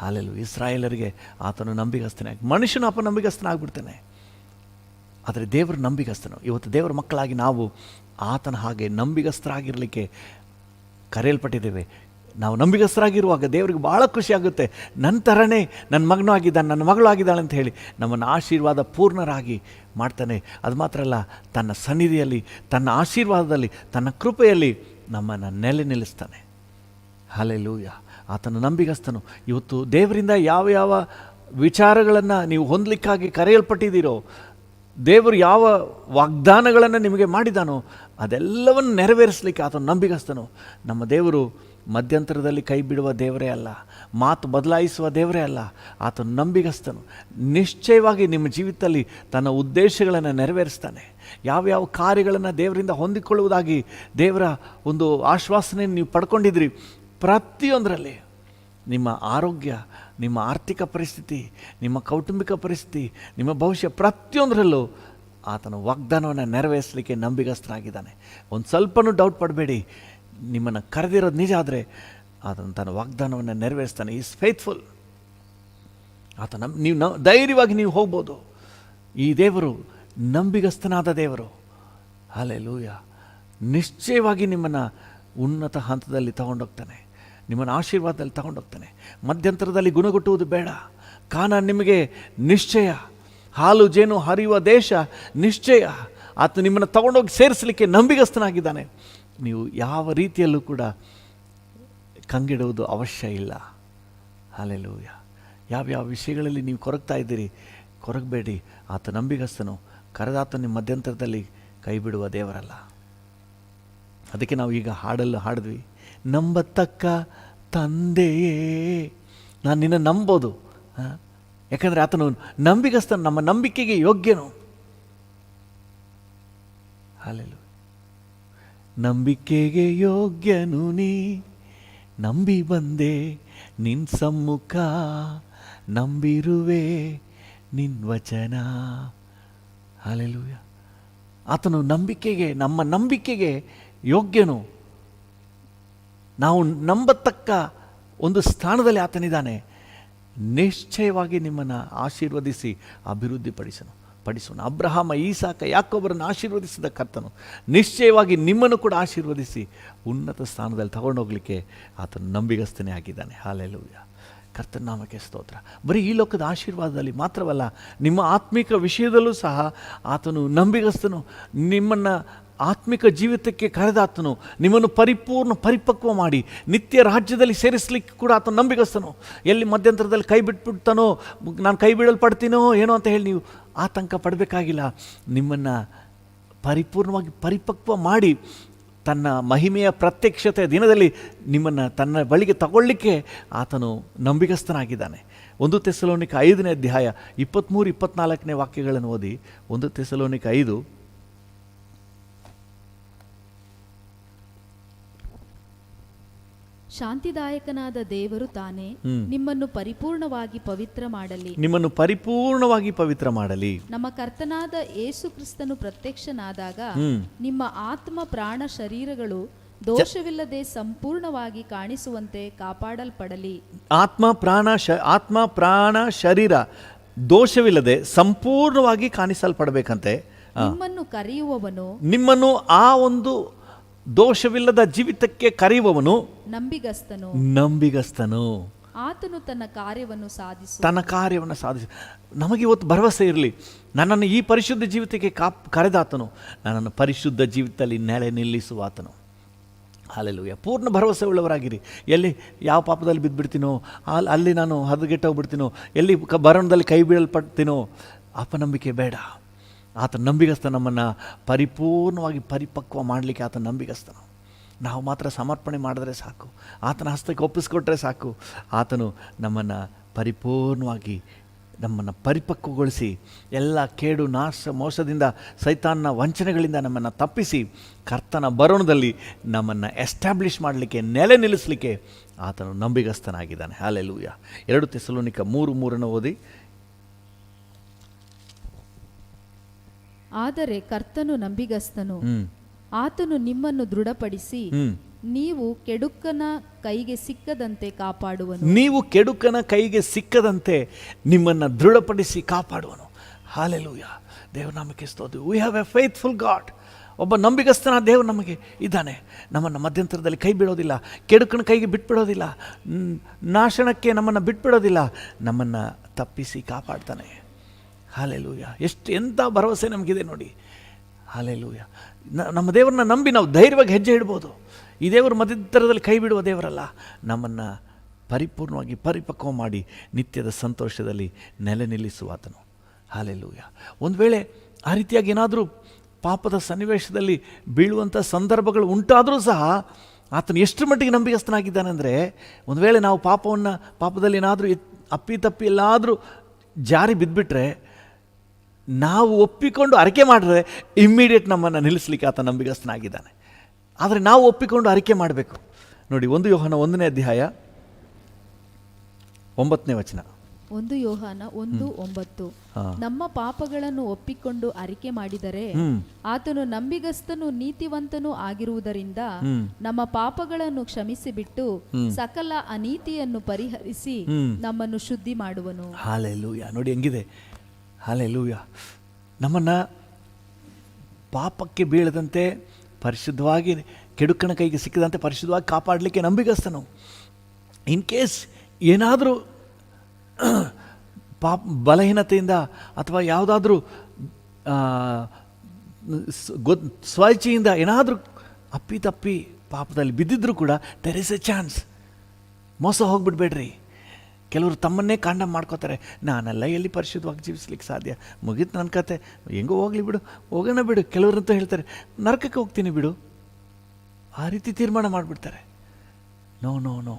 ಹಾಲೆಲೂಯ. ಇಸ್ರಾಯೇಲರಿಗೆ ಆತನು ನಂಬಿಗಸ್ತನೇ ಆಗಿ, ಮನುಷ್ಯನು ಅಪನಂಬಿಗಸ್ತನಾಗ್ಬಿಡ್ತಾನೆ. ಆದರೆ ದೇವರು ನಂಬಿಗಸ್ತನು. ಇವತ್ತು ದೇವರ ಮಕ್ಕಳಾಗಿ ನಾವು ಆತನ ಹಾಗೆ ನಂಬಿಗಸ್ತರಾಗಿರಲಿಕ್ಕೆ ಕರೆಯಲ್ಪಟ್ಟಿದ್ದೇವೆ. ನಾವು ನಂಬಿಗಸ್ತರಾಗಿರುವಾಗ ದೇವರಿಗೆ ಭಾಳ ಖುಷಿಯಾಗುತ್ತೆ. ನನ್ನ ಥರನೇ ನನ್ನ ಮಗನೂ ಆಗಿದ್ದಾನೆ, ನನ್ನ ಮಗಳು ಆಗಿದ್ದಾಳೆ ಅಂತ ಹೇಳಿ ನಮ್ಮನ್ನು ಆಶೀರ್ವಾದ ಪೂರ್ಣರಾಗಿ ಮಾಡ್ತಾನೆ. ಅದು ಮಾತ್ರ ಅಲ್ಲ, ತನ್ನ ಸನ್ನಿಧಿಯಲ್ಲಿ, ತನ್ನ ಆಶೀರ್ವಾದದಲ್ಲಿ, ತನ್ನ ಕೃಪೆಯಲ್ಲಿ ನಮ್ಮನ್ನು ನಿಲ್ಲಿಸ್ತಾನೆ. ಹಲ್ಲೆಲೂಯ. ಆತನ ನಂಬಿಗಸ್ತನು. ಇವತ್ತು ದೇವರಿಂದ ಯಾವ ಯಾವ ವಿಚಾರಗಳನ್ನು ನೀವು ಹೊಂದಲಿಕ್ಕಾಗಿ ಕರೆಯಲ್ಪಟ್ಟಿದ್ದೀರೋ, ದೇವರು ಯಾವ ವಾಗ್ದಾನಗಳನ್ನು ನಿಮಗೆ ಮಾಡಿದಾನೋ ಅದೆಲ್ಲವನ್ನು ನೆರವೇರಿಸಲಿಕ್ಕೆ ಆತನು ನಂಬಿಗಸ್ತನು. ನಮ್ಮ ದೇವರು ಮಧ್ಯಂತರದಲ್ಲಿ ಕೈ ಬಿಡುವ ದೇವರೇ ಅಲ್ಲ, ಮಾತು ಬದಲಾಯಿಸುವ ದೇವರೇ ಅಲ್ಲ. ಆತನು ನಂಬಿಗಸ್ತನು. ನಿಶ್ಚಯವಾಗಿ ನಿಮ್ಮ ಜೀವಿತದಲ್ಲಿ ತನ್ನ ಉದ್ದೇಶಗಳನ್ನು ನೆರವೇರಿಸ್ತಾನೆ. ಯಾವ್ಯಾವ ಕಾರ್ಯಗಳನ್ನು ದೇವರಿಂದ ಹೊಂದಿಕೊಳ್ಳುವುದಾಗಿ ದೇವರ ಒಂದು ಆಶ್ವಾಸನೆ ನೀವು ಪಡ್ಕೊಂಡಿದ್ರಿ, ಪ್ರತಿಯೊಂದರಲ್ಲಿ ನಿಮ್ಮ ಆರೋಗ್ಯ, ನಿಮ್ಮ ಆರ್ಥಿಕ ಪರಿಸ್ಥಿತಿ, ನಿಮ್ಮ ಕೌಟುಂಬಿಕ ಪರಿಸ್ಥಿತಿ, ನಿಮ್ಮ ಭವಿಷ್ಯ, ಪ್ರತಿಯೊಂದರಲ್ಲೂ ಆತನ ವಾಗ್ದಾನವನ್ನು ನೆರವೇರಿಸಲಿಕ್ಕೆ ನಂಬಿಗಸ್ತನಾಗಿದ್ದಾನೆ. ಒಂದು ಸ್ವಲ್ಪನೂ ಡೌಟ್ ಪಡಬೇಡಿ. ನಿಮ್ಮನ್ನು ಕರೆದಿರೋದು ನಿಜ ಆದರೆ ಆತನ ತನ್ನ ವಾಗ್ದಾನವನ್ನು ನೆರವೇರಿಸ್ತಾನೆ. Is faithful. ನೀವು ಧೈರ್ಯವಾಗಿ ನೀವು ಹೋಗ್ಬೋದು. ಈ ದೇವರು ನಂಬಿಗಸ್ತನಾದ ದೇವರು. ಹಲ್ಲೆಲೂಯ. ನಿಶ್ಚಯವಾಗಿ ನಿಮ್ಮನ್ನು ಉನ್ನತ ಹಂತದಲ್ಲಿ ತಗೊಂಡೋಗ್ತಾನೆ, ನಿಮ್ಮನ್ನು ಆಶೀರ್ವಾದದಲ್ಲಿ ತಗೊಂಡೋಗ್ತಾನೆ. ಮಧ್ಯಂತರದಲ್ಲಿ ಗುಣಗುಟ್ಟುವುದು ಬೇಡ. ಕಾನಾನ್ ನಿಮಗೆ ನಿಶ್ಚಯ, ಹಾಲು ಜೇನು ಹರಿಯುವ ದೇಶ ನಿಶ್ಚಯ. ಆತ ನಿಮ್ಮನ್ನು ತಗೊಂಡೋಗಿ ಸೇರಿಸಲಿಕ್ಕೆ ನಂಬಿಗಸ್ತನಾಗಿದ್ದಾನೆ. ನೀವು ಯಾವ ರೀತಿಯಲ್ಲೂ ಕೂಡ ಕಂಗಿಡುವುದು ಅವಶ್ಯ ಇಲ್ಲ. ಹಲ್ಲೆಲೂಯ. ಯಾವ್ಯಾವ ವಿಷಯಗಳಲ್ಲಿ ನೀವು ಕೊರಗ್ತಾ ಇದ್ದೀರಿ, ಕೊರಗಬೇಡಿ. ಆತ ನಂಬಿಗಸ್ತನು. ಕರೆದಾತ ನಿಮ್ಮ ಮಧ್ಯಂತರದಲ್ಲಿ ಕೈ ಬಿಡುವ ದೇವರಲ್ಲ. ಅದಕ್ಕೆ ನಾವು ಈಗ ಹಾಡಿದ್ವಿ, ನಂಬತಕ್ಕ ತಂದೆಯೇ. ನಾನು ನಿನ್ನ ನಂಬೋದು, ಯಾಕಂದರೆ ಆತನು ನಂಬಿಗಸ್ತನು, ನಮ್ಮ ನಂಬಿಕೆಗೆ ಯೋಗ್ಯನು. ಹಲ್ಲೆಲೂಯ. ನಂಬಿಕೆಗೆ ಯೋಗ್ಯನು ನೀ, ನಂಬಿ ಬಂದೆ ನಿನ್ ಸಮ್ಮುಖ, ನಂಬಿರುವೆ ನಿನ್ ವಚನ. ಹಲ್ಲೆಲೂಯ. ಆತನು ನಂಬಿಕೆಗೆ, ನಮ್ಮ ನಂಬಿಕೆಗೆ ಯೋಗ್ಯನು. ನಾವು ನಂಬತಕ್ಕ ಒಂದು ಸ್ಥಾನದಲ್ಲಿ ಆತನಿದ್ದಾನೆ. ನಿಶ್ಚಯವಾಗಿ ನಿಮ್ಮನ್ನು ಆಶೀರ್ವದಿಸಿ ಅಭಿವೃದ್ಧಿಪಡಿಸೋಣ. ಅಬ್ರಹಾಮ, ಈಸಾಕ, ಯಾಕೋಬರನ್ನು ಆಶೀರ್ವದಿಸಿದ ಕರ್ತನು ನಿಶ್ಚಯವಾಗಿ ನಿಮ್ಮನ್ನು ಕೂಡ ಆಶೀರ್ವದಿಸಿ ಉನ್ನತ ಸ್ಥಾನದಲ್ಲಿ ತಗೊಂಡೋಗ್ಲಿಕ್ಕೆ ಆತನು ನಂಬಿಗಸ್ತನೇ ಆಗಿದ್ದಾನೆ. ಹಲ್ಲೆಲೂಯ. ಕರ್ತನ ನಾಮಕ್ಕೆ ಸ್ತೋತ್ರ. ಬರೀ ಈ ಲೋಕದ ಆಶೀರ್ವಾದದಲ್ಲಿ ಮಾತ್ರವಲ್ಲ, ನಿಮ್ಮ ಆತ್ಮಿಕ ವಿಷಯದಲ್ಲೂ ಸಹ ಆತನು ನಂಬಿಗಸ್ತನು. ನಿಮ್ಮನ್ನು ಆತ್ಮಿಕ ಜೀವಿತಕ್ಕೆ ಕರೆದಾತನು. ನಿಮ್ಮನ್ನು ಪರಿಪಕ್ವ ಮಾಡಿ ನಿತ್ಯ ರಾಜ್ಯದಲ್ಲಿ ಸೇರಿಸಲಿಕ್ಕೆ ಕೂಡ ಆತನು ನಂಬಿಗಸ್ತನು. ಎಲ್ಲಿ ಮಧ್ಯಂತರದಲ್ಲಿ ಕೈ ಬಿಟ್ಬಿಡ್ತಾನೋ, ನಾನು ಕೈ ಬಿಡಲ್ಪಡ್ತೀನೋ ಏನೋ ಅಂತ ಹೇಳಿ ನೀವು ಆತಂಕ ಪಡಬೇಕಾಗಿಲ್ಲ. ನಿಮ್ಮನ್ನು ಪರಿಪೂರ್ಣವಾಗಿ ಪರಿಪಕ್ವ ಮಾಡಿ ತನ್ನ ಮಹಿಮೆಯ ಪ್ರತ್ಯಕ್ಷತೆ ದಿನದಲ್ಲಿ ನಿಮ್ಮನ್ನು ತನ್ನ ಬಳಿಗೆ ತಗೊಳ್ಳಿಕ್ಕೆ ಆತನು ನಂಬಿಗಸ್ತನಾಗಿದ್ದಾನೆ. 1 ಥೆಸಲೋನಿಕ 5ನೇ ಅಧ್ಯಾಯ 23-24 ವಾಕ್ಯಗಳನ್ನು ಓದಿ. 1 ಥೆಸಲೋನಿಕ 5. ಶಾಂತಿದಾಯಕನಾದ ದೇವರು ತಾನೇ ನಿಮ್ಮನ್ನು ಪರಿಪೂರ್ಣವಾಗಿ ಪವಿತ್ರ ಮಾಡಲಿ. ನಮ್ಮ ಕರ್ತನಾದ ಯೇಸು ಕ್ರಿಸ್ತನು ಪ್ರತ್ಯಕ್ಷನಾದಾಗ ನಿಮ್ಮ ಆತ್ಮ, ಪ್ರಾಣ, ಶರೀರಗಳು ದೋಷವಿಲ್ಲದೆ ಸಂಪೂರ್ಣವಾಗಿ ಕಾಣಿಸುವಂತೆ ಕಾಪಾಡಲ್ಪಡಲಿ. ಆತ್ಮ, ಪ್ರಾಣ, ಶರೀರ ದೋಷವಿಲ್ಲದೆ ಸಂಪೂರ್ಣವಾಗಿ ಕಾಣಿಸಲ್ಪಡಬೇಕಂತೆ. ನಿಮ್ಮನ್ನು ಕರೆಯುವವನು, ನಿಮ್ಮನ್ನು ಆ ಒಂದು ದೋಷವಿಲ್ಲದ ಜೀವಿತಕ್ಕೆ ಕರೆಯುವವನು ನಂಬಿಗಸ್ತನು. ಆತನು ತನ್ನ ಕಾರ್ಯವನ್ನು ಸಾಧಿಸಿ. ನಮಗೆ ಇವತ್ತು ಭರವಸೆ ಇರಲಿ, ನನ್ನನ್ನು ಈ ಪರಿಶುದ್ಧ ಜೀವಿತಕ್ಕೆ ಕರೆದಾತನು ನನ್ನನ್ನು ಪರಿಶುದ್ಧ ಜೀವಿತದಲ್ಲಿ ನಿಲ್ಲಿಸುವಾತನು. ಹಲ್ಲೆಲೂಯ. ಪೂರ್ಣ ಭರವಸೆ ಉಳ್ಳವರಾಗಿರಿ. ಎಲ್ಲಿ ಯಾವ ಪಾಪದಲ್ಲಿ ಬಿದ್ದುಬಿಡ್ತೀನೋ, ಅಲ್ಲಿ ನಾನು ಹದಗೆಟ್ಟೋಗ್ಬಿಡ್ತೀನೋ, ಎಲ್ಲಿ ಬರಣದಲ್ಲಿ ಕೈ ಬೀಳಲ್ಪಡ್ತೀನೋ, ಅಪನಂಬಿಕೆ ಬೇಡ. ಆತ ನಂಬಿಗಸ್ತ, ನಮ್ಮನ್ನು ಪರಿಪೂರ್ಣವಾಗಿ ಪರಿಪಕ್ವ ಮಾಡಲಿಕ್ಕೆ ಆತ ನಂಬಿಗಸ್ತನು. ನಾವು ಮಾತ್ರ ಸಮರ್ಪಣೆ ಮಾಡಿದ್ರೆ ಸಾಕು, ಆತನ ಹಸ್ತಕ್ಕೆ ಒಪ್ಪಿಸ್ಕೊಟ್ರೆ ಸಾಕು. ಆತನು ನಮ್ಮನ್ನು ಪರಿಪೂರ್ಣವಾಗಿ ನಮ್ಮನ್ನು ಪರಿಪಕ್ವಗೊಳಿಸಿ ಎಲ್ಲ ಕೇಡು, ನಾಶ, ಮೋಸದಿಂದ, ಸೈತಾನ್ನ ವಂಚನೆಗಳಿಂದ ನಮ್ಮನ್ನು ತಪ್ಪಿಸಿ ಕರ್ತನ ಬರೋಣದಲ್ಲಿ ನಮ್ಮನ್ನು ಎಸ್ಟಾಬ್ಲಿಷ್ ಮಾಡಲಿಕ್ಕೆ, ನೆಲೆ ನಿಲ್ಲಿಸಲಿಕ್ಕೆ ಆತನು ನಂಬಿಗಸ್ತನಾಗಿದ್ದಾನೆ. ಹಲ್ಲೆಲೂಯಾ. 2 ಥೆಸಲೋನಿಕ 3:3 ಓದಿ. ಆದರೆ ಕರ್ತನು ನಂಬಿಗಸ್ತನು, ಆತನು ನಿಮ್ಮನ್ನು ದೃಢಪಡಿಸಿ ನೀವು ಕೆಡುಕನ ಕೈಗೆ ಸಿಕ್ಕದಂತೆ ಕಾಪಾಡುವನು. ನೀವು ಕೆಡುಕನ ಕೈಗೆ ಸಿಕ್ಕದಂತೆ ನಿಮ್ಮನ್ನು ದೃಢಪಡಿಸಿ ಕಾಪಾಡುವನು. ಹಲ್ಲೆಲೂಯಾ. ದೇವರ ನಾಮಕ್ಕೆ ಸ್ತೋತ್ರ. We have A faithful god. ಒಬ್ಬ ನಂಬಿಗಸ್ತನ ದೇವರು ನಮಗೆ ಇದ್ದಾನೆ. ನಮ್ಮನ್ನು ಮಧ್ಯಂತರದಲ್ಲಿ ಕೈ ಬಿಡೋದಿಲ್ಲ, ಕೆಡುಕನ ಕೈಗೆ ಬಿಟ್ಬಿಡೋದಿಲ್ಲ, ನಾಶನಕ್ಕೆ ನಮ್ಮನ್ನು ಬಿಟ್ಬಿಡೋದಿಲ್ಲ, ನಮ್ಮನ್ನು ತಪ್ಪಿಸಿ ಕಾಪಾಡ್ತಾನೆ. ಹಲ್ಲೆಲೂಯಾ. ಎಂಥ ಭರವಸೆ ನಮಗಿದೆ ನೋಡಿ. ಹಲ್ಲೆಲೂಯಾ. ನಮ್ಮ ದೇವರನ್ನ ನಂಬಿ ನಾವು ಧೈರ್ಯವಾಗಿ ಹೆಜ್ಜೆ ಇಡ್ಬೋದು. ಈ ದೇವರು ಮಧ್ಯಂತರದಲ್ಲಿ ಕೈ ಬಿಡುವ ದೇವರಲ್ಲ. ನಮ್ಮನ್ನು ಪರಿಪೂರ್ಣವಾಗಿ ಪರಿಪಕ್ವ ಮಾಡಿ ನಿತ್ಯದ ಸಂತೋಷದಲ್ಲಿ ನೆಲೆ ನಿಲ್ಲಿಸುವಾತನು. ಹಲ್ಲೆಲೂಯಾ. ಒಂದು ವೇಳೆ ಆ ರೀತಿಯಾಗಿ ಏನಾದರೂ ಪಾಪದ ಸನ್ನಿವೇಶದಲ್ಲಿ ಬೀಳುವಂಥ ಸಂದರ್ಭಗಳು ಉಂಟಾದರೂ ಸಹ ಆತನು ಎಷ್ಟು ಮಟ್ಟಿಗೆ ನಂಬಿಗಸ್ತನಾಗಿದ್ದಾನೆ ಅಂದರೆ, ಒಂದು ವೇಳೆ ನಾವು ಪಾಪದಲ್ಲಿ ಏನಾದರೂ ಅಪ್ಪಿತಪ್ಪಿ ಎಲ್ಲಾದರೂ ಜಾರಿ ಬಿದ್ದುಬಿಟ್ರೆ, ನಾವು ಒಪ್ಪಿಕೊಂಡು ಅರಿಕೆ ಮಾಡಿದ್ರೆ ಇಮ್ಮಿಡಿಯೇಟ್ ನಮ್ಮನ್ನು ನಿಲ್ಲಿಸಲಿಕ್ಕೆ ಆತ ನಂಬಿಗಸ್ತನಾಗಿದ್ದಾನೆ. ಆದರೆ ನಾವು ಒಪ್ಪಿಕೊಂಡು ಅರಿಕೆ ಮಾಡಬೇಕು. ನೋಡಿ, 1 ಯೋಹಾನ 1ನೇ ಅಧ್ಯಾಯ 9ನೇ ವಚನ. 1 ಯೋಹಾನ 1:9. ನಮ್ಮ ಪಾಪಗಳನ್ನು ಒಪ್ಪಿಕೊಂಡು ಅರಿಕೆ ಮಾಡಿದರೆ ಆತನು ನಂಬಿಗಸ್ತನು ನೀತಿವಂತನೂ ಆಗಿರುವುದರಿಂದ ನಮ್ಮ ಪಾಪಗಳನ್ನು ಕ್ಷಮಿಸಿಬಿಟ್ಟು ಸಕಲ ಅನೀತಿಯನ್ನು ಪರಿಹರಿಸಿ ನಮ್ಮನ್ನು ಶುದ್ಧಿ ಮಾಡುವನು. ಹಲ್ಲೆಲೂಯಾ. ನೋಡಿ ಹೆಂಗಿದೆ. ಹಲ್ಲೆಲೂಯಾ. ನಮ್ಮನ್ನು ಪಾಪಕ್ಕೆ ಬೀಳದಂತೆ ಪರಿಶುದ್ಧವಾಗಿ, ಕೆಡುಕನ ಕೈಗೆ ಸಿಕ್ಕದಂತೆ ಪರಿಶುದ್ಧವಾಗಿ ಕಾಪಾಡಲಿಕ್ಕೆ ನಂಬಿಗಸ್ತನು. ಇನ್ ಕೇಸ್ ಏನಾದರೂ ಬಲಹೀನತೆಯಿಂದ ಅಥವಾ ಯಾವುದಾದ್ರೂ ಸ್ವಇಚ್ಛೆಯಿಂದ ಏನಾದರೂ ಅಪ್ಪಿತಪ್ಪಿ ಪಾಪದಲ್ಲಿ ಬಿದ್ದಿದ್ರೂ ಕೂಡ ದೇರ್ ಇಸ್ ಎ ಚಾನ್ಸ್. ಮೋಸ ಹೋಗ್ಬಿಡ್ಬೇಡ್ರಿ. ಕೆಲವರು ತಮ್ಮನ್ನೇ ಕಾಂಡಮ್ ಮಾಡ್ಕೋತಾರೆ. ನಾನೆಲ್ಲ ಎಲ್ಲಿ ಪರಿಶುದ್ಧವಾಗಿ ಜೀವಿಸ್ಲಿಕ್ಕೆ ಸಾಧ್ಯ, ಮುಗೀತು ನನ್ನ ಕತೆ, ಹೆಂಗೋ ಹೋಗಲಿ ಬಿಡು, ಹೋಗೋಣ ಬಿಡು. ಕೆಲವರಂತೂ ಹೇಳ್ತಾರೆ ನರಕಕ್ಕೆ ಹೋಗ್ತೀನಿ ಬಿಡು, ಆ ರೀತಿ ತೀರ್ಮಾನ ಮಾಡಿಬಿಡ್ತಾರೆ. ನೋ,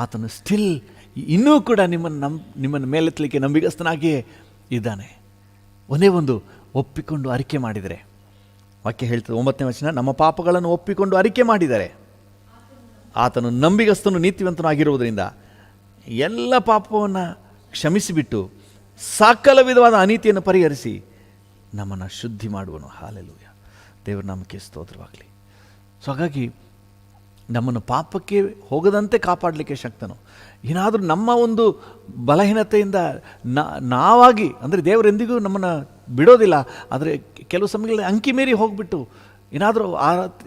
ಆತನು ಸ್ಟಿಲ್ ಇನ್ನೂ ಕೂಡ ನಿಮ್ಮನ್ನು ಮೇಲೆತ್ತಲಿಕ್ಕೆ ನಂಬಿಗಸ್ತನಾಗಿಯೇ ಇದ್ದಾನೆ. ಒಂದೇ ಒಂದು ಒಪ್ಪಿಕೊಂಡು ಅರಿಕೆ ಮಾಡಿದರೆ, ವಾಕ್ಯ ಹೇಳ್ತದೆ 9ನೇ ವಚನ, ನಮ್ಮ ಪಾಪಗಳನ್ನು ಒಪ್ಪಿಕೊಂಡು ಅರಿಕೆ ಮಾಡಿದರೆ ಆತನು ನಂಬಿಗಸ್ತನು ನೀತಿವಂತನು ಆಗಿರುವುದರಿಂದ ಎಲ್ಲ ಪಾಪವನ್ನು ಕ್ಷಮಿಸಿಬಿಟ್ಟು ಸಕಲ ವಿಧವಾದ ಅನೀತಿಯನ್ನು ಪರಿಹರಿಸಿ ನಮ್ಮನ್ನು ಶುದ್ಧಿ ಮಾಡುವನು. ಹಲ್ಲೆಲೂಯಾ. ದೇವರ ನಾಮಕ್ಕೆ ಸ್ತೋತ್ರವಾಗಲಿ. ಸೊ ಹಾಗಾಗಿ ನಮ್ಮನ್ನು ಪಾಪಕ್ಕೆ ಹೋಗದಂತೆ ಕಾಪಾಡಲಿಕ್ಕೆ ಶಕ್ತನು. ಏನಾದರೂ ನಮ್ಮ ಒಂದು ಬಲಹೀನತೆಯಿಂದ ನಾವಾಗಿ, ಅಂದರೆ ದೇವರೆಂದಿಗೂ ನಮ್ಮನ್ನು ಬಿಡೋದಿಲ್ಲ, ಆದರೆ ಕೆಲವು ಸಮಯಗಳಲ್ಲಿ ಅಂಕಿ ಮೀರಿ ಹೋಗಿಬಿಟ್ಟು ಏನಾದರೂ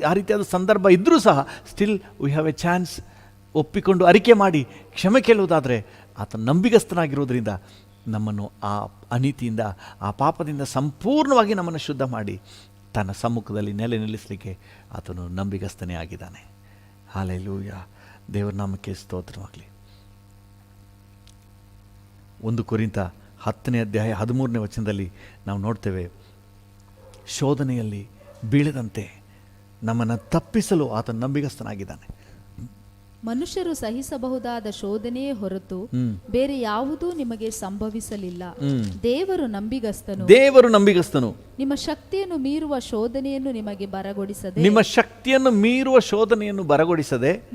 ಆ ರೀತಿಯಾದ ಸಂದರ್ಭ ಇದ್ದರೂ ಸಹ still we have A chance. ಒಪ್ಪಿಕೊಂಡು ಅರಿಕೆ ಮಾಡಿ ಕ್ಷಮೆ ಕೇಳುವುದಾದರೆ ಆತ ನಂಬಿಗಸ್ತನಾಗಿರೋದ್ರಿಂದ ನಮ್ಮನ್ನು ಆ ಅನೀತಿಯಿಂದ, ಆ ಪಾಪದಿಂದ ಸಂಪೂರ್ಣವಾಗಿ ನಮ್ಮನ್ನು ಶುದ್ಧ ಮಾಡಿ ತನ್ನ ಸಮ್ಮುಖದಲ್ಲಿ ನೆಲೆ ನಿಲ್ಲಿಸಲಿಕ್ಕೆ ಆತನು ನಂಬಿಗಸ್ತನೇ ಆಗಿದ್ದಾನೆ. ಹಲ್ಲೆಲೂಯಾ. ದೇವರ ನಾಮಕ್ಕೆ ಸ್ತೋತ್ರವಾಗಲಿ. 1 ಕೊರಿಂಥ 10ನೇ ಅಧ್ಯಾಯ 13ನೇ ವಚನದಲ್ಲಿ ನಾವು ನೋಡ್ತೇವೆ, ಶೋಧನೆಯಲ್ಲಿ ಬೀಳದಂತೆ ನಮ್ಮನ್ನು ತಪ್ಪಿಸಲು ಆತ ನಂಬಿಗಸ್ತನಾಗಿದ್ದಾನೆ. ಮನುಷ್ಯರು ಸಹಿಸಬಹುದಾದ ಶೋಧನೆಯೇ ಹೊರತು ಬೇರೆ ಯಾವುದೂ ನಿಮಗೆ ಸಂಭವಿಸಲಿಲ್ಲ. ದೇವರು ನಂಬಿಗಸ್ತನು. ನಿಮ್ಮ ಶಕ್ತಿಯನ್ನು ಮೀರುವ ಶೋಧನೆಯನ್ನು ನಿಮಗೆ ಬರಗೊಡಿಸದೆ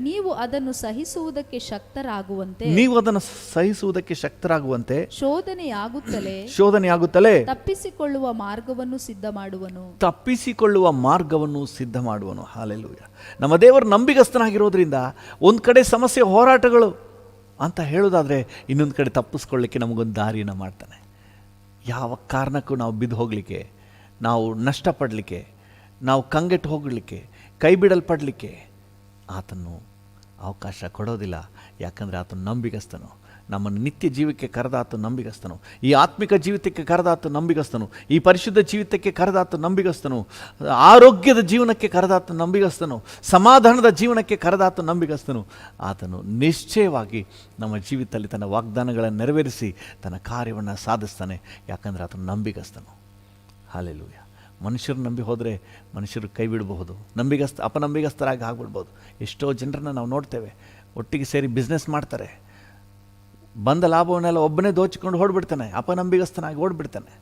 ನೀವು ಅದನ್ನು ಸಹಿಸುವುದಕ್ಕೆ ಶಕ್ತರಾಗುವಂತೆ ಶೋಧನೆಯಾಗುತ್ತಲೇ ತಪ್ಪಿಸಿಕೊಳ್ಳುವ ಮಾರ್ಗವನ್ನು ಸಿದ್ಧ ಮಾಡುವನು. ಹಲ್ಲೆಲೂಯಾ. ನಮ್ಮ ದೇವರು ನಂಬಿಗಸ್ತನಾಗಿರೋದ್ರಿಂದ ಒಂದು ಕಡೆ ಸಮಸ್ಯೆ ಹೋರಾಟಗಳು ಅಂತ ಹೇಳೋದಾದರೆ, ಇನ್ನೊಂದು ಕಡೆ ತಪ್ಪಿಸ್ಕೊಳ್ಳಿಕ್ಕೆ ನಮಗೊಂದು ದಾರಿಯನ್ನು ಮಾಡ್ತಾನೆ. ಯಾವ ಕಾರಣಕ್ಕೂ ನಾವು ಬಿದ್ದು ಹೋಗಲಿಕ್ಕೆ, ನಾವು ನಷ್ಟಪಡಲಿಕ್ಕೆ, ನಾವು ಕಂಗೆಟ್ಟು ಹೋಗಲಿಕ್ಕೆ, ಕೈ ಬಿಡಲ್ಪಡಲಿಕ್ಕೆ ಆತನು ಅವಕಾಶ ಕೊಡೋದಿಲ್ಲ. ಯಾಕಂದರೆ ಆತನು ನಂಬಿಗಸ್ತನು. ನಮ್ಮನ್ನು ನಿತ್ಯ ಜೀವಕ್ಕೆ ಕರೆದಾತ ನಂಬಿಗಸ್ತನು. ಈ ಆತ್ಮಿಕ ಜೀವಿತಕ್ಕೆ ಕರೆದಾತ ನಂಬಿಗಸ್ತನು. ಈ ಪರಿಶುದ್ಧ ಜೀವಿತಕ್ಕೆ ಕರೆದಾತ ನಂಬಿಗಸ್ತನು. ಆರೋಗ್ಯದ ಜೀವನಕ್ಕೆ ಕರೆದಾತ ನಂಬಿಗಸ್ತನು. ಸಮಾಧಾನದ ಜೀವನಕ್ಕೆ ಕರೆದಾತ ನಂಬಿಗಸ್ತನು. ಆತನು ನಿಶ್ಚಯವಾಗಿ ನಮ್ಮ ಜೀವಿತದಲ್ಲಿ ತನ್ನ ವಾಗ್ದಾನಗಳನ್ನು ನೆರವೇರಿಸಿ ತನ್ನ ಕಾರ್ಯವನ್ನು ಸಾಧಿಸ್ತಾನೆ. ಯಾಕಂದರೆ ಆತನು ನಂಬಿಗಸ್ತನು. ಹಾಲೆಲೂಯ. ಮನುಷ್ಯರು ನಂಬಿ ಹೋದರೆ ಮನುಷ್ಯರು ಕೈ ಬಿಡಬಹುದು, ಅಪನಂಬಿಗಸ್ತರಾಗಿ ಆಗ್ಬಿಡ್ಬೋದು. ಎಷ್ಟೋ ಜನರನ್ನ ನಾವು ನೋಡ್ತೇವೆ, ಒಟ್ಟಿಗೆ ಸೇರಿ ಬಿಸ್ನೆಸ್ ಮಾಡ್ತಾರೆ, ಬಂದ ಲಾಭವನ್ನೆಲ್ಲ ಒಬ್ಬನೇ ದೋಚಿಕೊಂಡು ಓಡ್ಬಿಡ್ತಾನೆ, ಅಪನಂಬಿಗಸ್ತನಾಗಿ ಓಡ್ಬಿಡ್ತಾನೆ.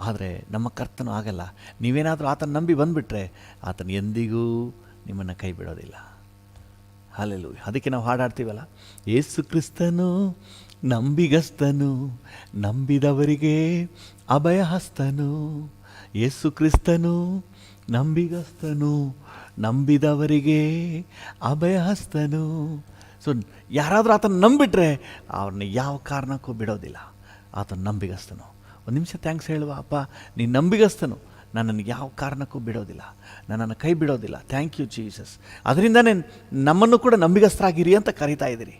ಆದರೆ ನಮ್ಮ ಕರ್ತನು ಆಗಲ್ಲ. ನೀವೇನಾದರೂ ಆತನ ನಂಬಿ ಬಂದುಬಿಟ್ರೆ ಆತನು ಎಂದಿಗೂ ನಿಮ್ಮನ್ನು ಕೈ ಬಿಡೋದಿಲ್ಲ. ಹಾಲೆಲೂಯ. ಅದಕ್ಕೆ ನಾವು ಹಾಡಾಡ್ತೀವಲ್ಲ, ಯೇಸು ಕ್ರಿಸ್ತನು ನಂಬಿಗಸ್ತನು, ನಂಬಿದವರಿಗೆ ಅಭಯ ಹಸ್ತನು. ಯೇಸು ಕ್ರಿಸ್ತನು ನಂಬಿಗಸ್ತನು, ನಂಬಿದವರಿಗೆ ಅಭಯ ಹಸ್ತನು. ಸೊ ಯಾರಾದರೂ ಆತನ ನಂಬಿಟ್ರೆ ಅವ್ರನ್ನ ಯಾವ ಕಾರಣಕ್ಕೂ ಬಿಡೋದಿಲ್ಲ. ಆತನ ನಂಬಿಗಸ್ತನು. ಒಂದು ನಿಮಿಷ ಥ್ಯಾಂಕ್ಸ್ ಹೇಳುವ, ಅಪ್ಪ ನೀನು ನಂಬಿಗಸ್ತನು, ನನ್ನನ್ನು ಯಾವ ಕಾರಣಕ್ಕೂ ಬಿಡೋದಿಲ್ಲ, ನನ್ನನ್ನು ಕೈ ಬಿಡೋದಿಲ್ಲ. Thank you Jesus. ಅದರಿಂದನೇ ನಮ್ಮನ್ನು ಕೂಡ ನಂಬಿಗಸ್ತರಾಗಿರಿ ಅಂತ ಕರೀತಾ ಇದ್ದೀರಿ,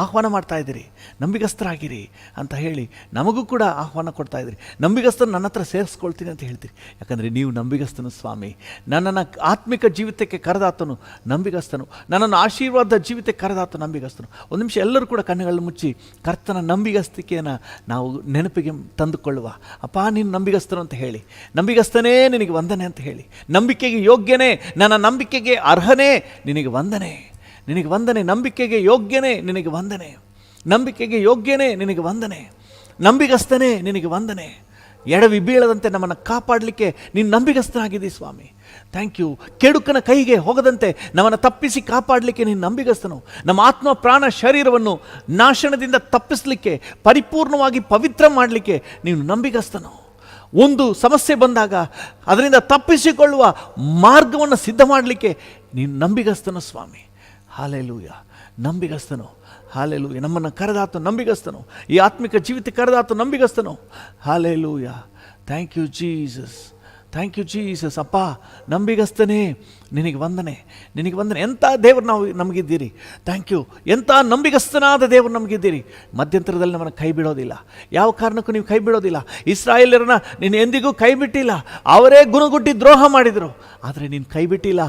ಆಹ್ವಾನ ಮಾಡ್ತಾ ಇದ್ದೀರಿ. ನಂಬಿಗಸ್ತರಾಗಿರಿ ಅಂತ ಹೇಳಿ ನಮಗೂ ಕೂಡ ಆಹ್ವಾನ ಕೊಡ್ತಾ ಇದ್ದೀರಿ. ನಂಬಿಗಸ್ತನು ನನ್ನ ಹತ್ರ ಸೇರಿಸ್ಕೊಳ್ತೀನಿ ಅಂತ ಹೇಳ್ತೀರಿ. ಯಾಕಂದರೆ ನೀವು ನಂಬಿಗಸ್ತನು ಸ್ವಾಮಿ. ನನ್ನನ್ನು ಆತ್ಮಿಕ ಜೀವಿತಕ್ಕೆ ಕರೆದಾತನು ನಂಬಿಗಸ್ತನು, ನನ್ನನ್ನು ಆಶೀರ್ವಾದ ಜೀವಿತಕ್ಕೆ ಕರೆದಾತನು ನಂಬಿಗಸ್ತನು. ಒಂದು ನಿಮಿಷ ಎಲ್ಲರೂ ಕೂಡ ಕಣ್ಣುಗಳನ್ನು ಮುಚ್ಚಿ ಕರ್ತನ ನಂಬಿಗಸ್ತಿಕೆಯನ್ನು ನಾವು ನೆನಪಿಗೆ ತಂದುಕೊಳ್ಳುವ. ಅಪ್ಪ ನೀನು ನಂಬಿಗಸ್ತನು ಅಂತ ಹೇಳಿ, ನಂಬಿಗಸ್ತನೇ ನಿನಗೆ ವಂದನೆ ಅಂತ ಹೇಳಿ, ನಂಬಿಕೆಗೆ ಯೋಗ್ಯನೇ, ನನ್ನ ನಂಬಿಕೆಗೆ ಅರ್ಹನೇ, ನಿನಗೆ ವಂದನೆ, ನಿನಗೆ ವಂದನೆ. ನಂಬಿಕೆಗೆ ಯೋಗ್ಯನೇ, ನಿನಗೆ ವಂದನೆ. ನಂಬಿಕೆಗೆ ಯೋಗ್ಯನೇ, ನಿನಗೆ ವಂದನೆ. ನಂಬಿಗಸ್ತನೇ, ನಿನಗೆ ವಂದನೆ. ಎಡವಿ ಬೀಳದಂತೆ ನಮ್ಮನ್ನು ಕಾಪಾಡಲಿಕ್ಕೆ ನೀನು ನಂಬಿಗಸ್ತನಾಗಿದ್ದೀ ಸ್ವಾಮಿ. Thank you. ಕೆಡುಕನ ಕೈಗೆ ಹೋಗದಂತೆ ನಮ್ಮನ್ನು ತಪ್ಪಿಸಿ ಕಾಪಾಡಲಿಕ್ಕೆ ನೀನು ನಂಬಿಗಸ್ತನು. ನಮ್ಮ ಆತ್ಮ ಪ್ರಾಣ ಶರೀರವನ್ನು ನಾಶನದಿಂದ ತಪ್ಪಿಸಲಿಕ್ಕೆ, ಪರಿಪೂರ್ಣವಾಗಿ ಪವಿತ್ರ ಮಾಡಲಿಕ್ಕೆ ನೀನು ನಂಬಿಗಸ್ತನು. ಒಂದು ಸಮಸ್ಯೆ ಬಂದಾಗ ಅದರಿಂದ ತಪ್ಪಿಸಿಕೊಳ್ಳುವ ಮಾರ್ಗವನ್ನು ಸಿದ್ಧ ಮಾಡಲಿಕ್ಕೆ ನೀನು ನಂಬಿಗಸ್ತನು ಸ್ವಾಮಿ. ಹಾಲೆಲೂಯ. ನಂಬಿಗಸ್ತನು. ಹಾಲೆಲೂಯ. ನಮ್ಮನ್ನು ಕರೆದಾತು ನಂಬಿಗಸ್ತನು. ಈ ಆತ್ಮಿಕ ಜೀವಿತ ಕರೆದಾತು ನಂಬಿಗಸ್ತನು. Hallelujah. Thank you Jesus. Thank you Jesus. ಅಪ್ಪ ನಂಬಿಗಸ್ತನೇ, ನಿನಗೆ ವಂದನೆ, ನಿನಗೆ ವಂದನೆ. ಎಂಥ ದೇವರು ನಮಗಿದ್ದೀರಿ. Thank you. ಎಂಥ ನಂಬಿಗಸ್ತನಾದ ದೇವರು ನಮಗಿದ್ದೀರಿ. ಮಧ್ಯಂತರದಲ್ಲಿ ನಮ್ಮನ್ನು ಕೈ ಬಿಡೋದಿಲ್ಲ, ಯಾವ ಕಾರಣಕ್ಕೂ ನೀವು ಕೈ ಬಿಡೋದಿಲ್ಲ. ಇಸ್ರಾಯೇಲರನ್ನ ನೀನು ಎಂದಿಗೂ ಕೈ ಬಿಟ್ಟಿಲ್ಲ. ಅವರೇ ಗುಣಗುಟ್ಟಿ ದ್ರೋಹ ಮಾಡಿದರು, ಆದರೆ ನೀನು ಕೈ ಬಿಟ್ಟಿಲ್ಲ.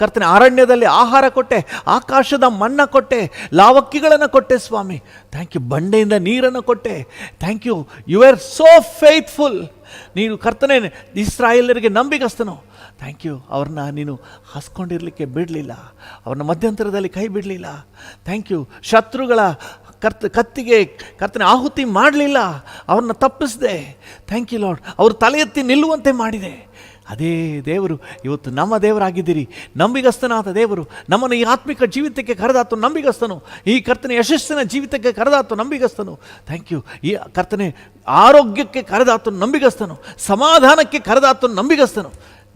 ಕರ್ತನೆ ಅರಣ್ಯದಲ್ಲಿ ಆಹಾರ ಕೊಟ್ಟೆ, ಆಕಾಶದ ಮಣ್ಣ ಕೊಟ್ಟೆ, ಲಾವಕ್ಕಿಗಳನ್ನು ಕೊಟ್ಟೆ ಸ್ವಾಮಿ. Thank you. ಬಂಡೆಯಿಂದ ನೀರನ್ನು ಕೊಟ್ಟೆ. Thank you. You are so faithful. ನೀನು ಕರ್ತನೆ ಇಸ್ರಾಯೇಲರಿಗೆ ನಂಬಿಗಸ್ತನು. Thank you. ಅವ್ರನ್ನ ನೀನು ಹಸ್ಕೊಂಡಿರಲಿಕ್ಕೆ ಬಿಡಲಿಲ್ಲ, ಅವ್ರನ್ನ ಮಧ್ಯಂತರದಲ್ಲಿ ಕೈ ಬಿಡಲಿಲ್ಲ. Thank you. ಶತ್ರುಗಳ ಕತ್ತಿಗೆ ಕರ್ತನೆ ಆಹುತಿ ಮಾಡಲಿಲ್ಲ, ಅವ್ರನ್ನ ತಪ್ಪಿಸಿದೆ. Thank you lord. ಅವರು ತಲೆ ಎತ್ತಿ ನಿಲ್ಲುವಂತೆ ಮಾಡಿದೆ. ಅದೇ ದೇವರು ಇವತ್ತು ನಮ್ಮ ದೇವರಾಗಿದ್ದೀರಿ. ನಂಬಿಗಸ್ತನಾದ ದೇವರು ನಮ್ಮನ್ನು ಈ ಆತ್ಮಿಕ ಜೀವಿತಕ್ಕೆ ಕರೆದಾತು ನಂಬಿಗಸ್ತನು. ಈ ಕರ್ತನೆ ಯಶಸ್ಸಿನ ಜೀವಿತಕ್ಕೆ ಕರೆದಾತು ನಂಬಿಗಸ್ತನು. Thank you. ಈ ಕರ್ತನೆ ಆರೋಗ್ಯಕ್ಕೆ ಕರೆದಾತು ನಂಬಿಗಸ್ತನು, ಸಮಾಧಾನಕ್ಕೆ ಕರೆದಾತು ನಂಬಿಗಸ್ತನು.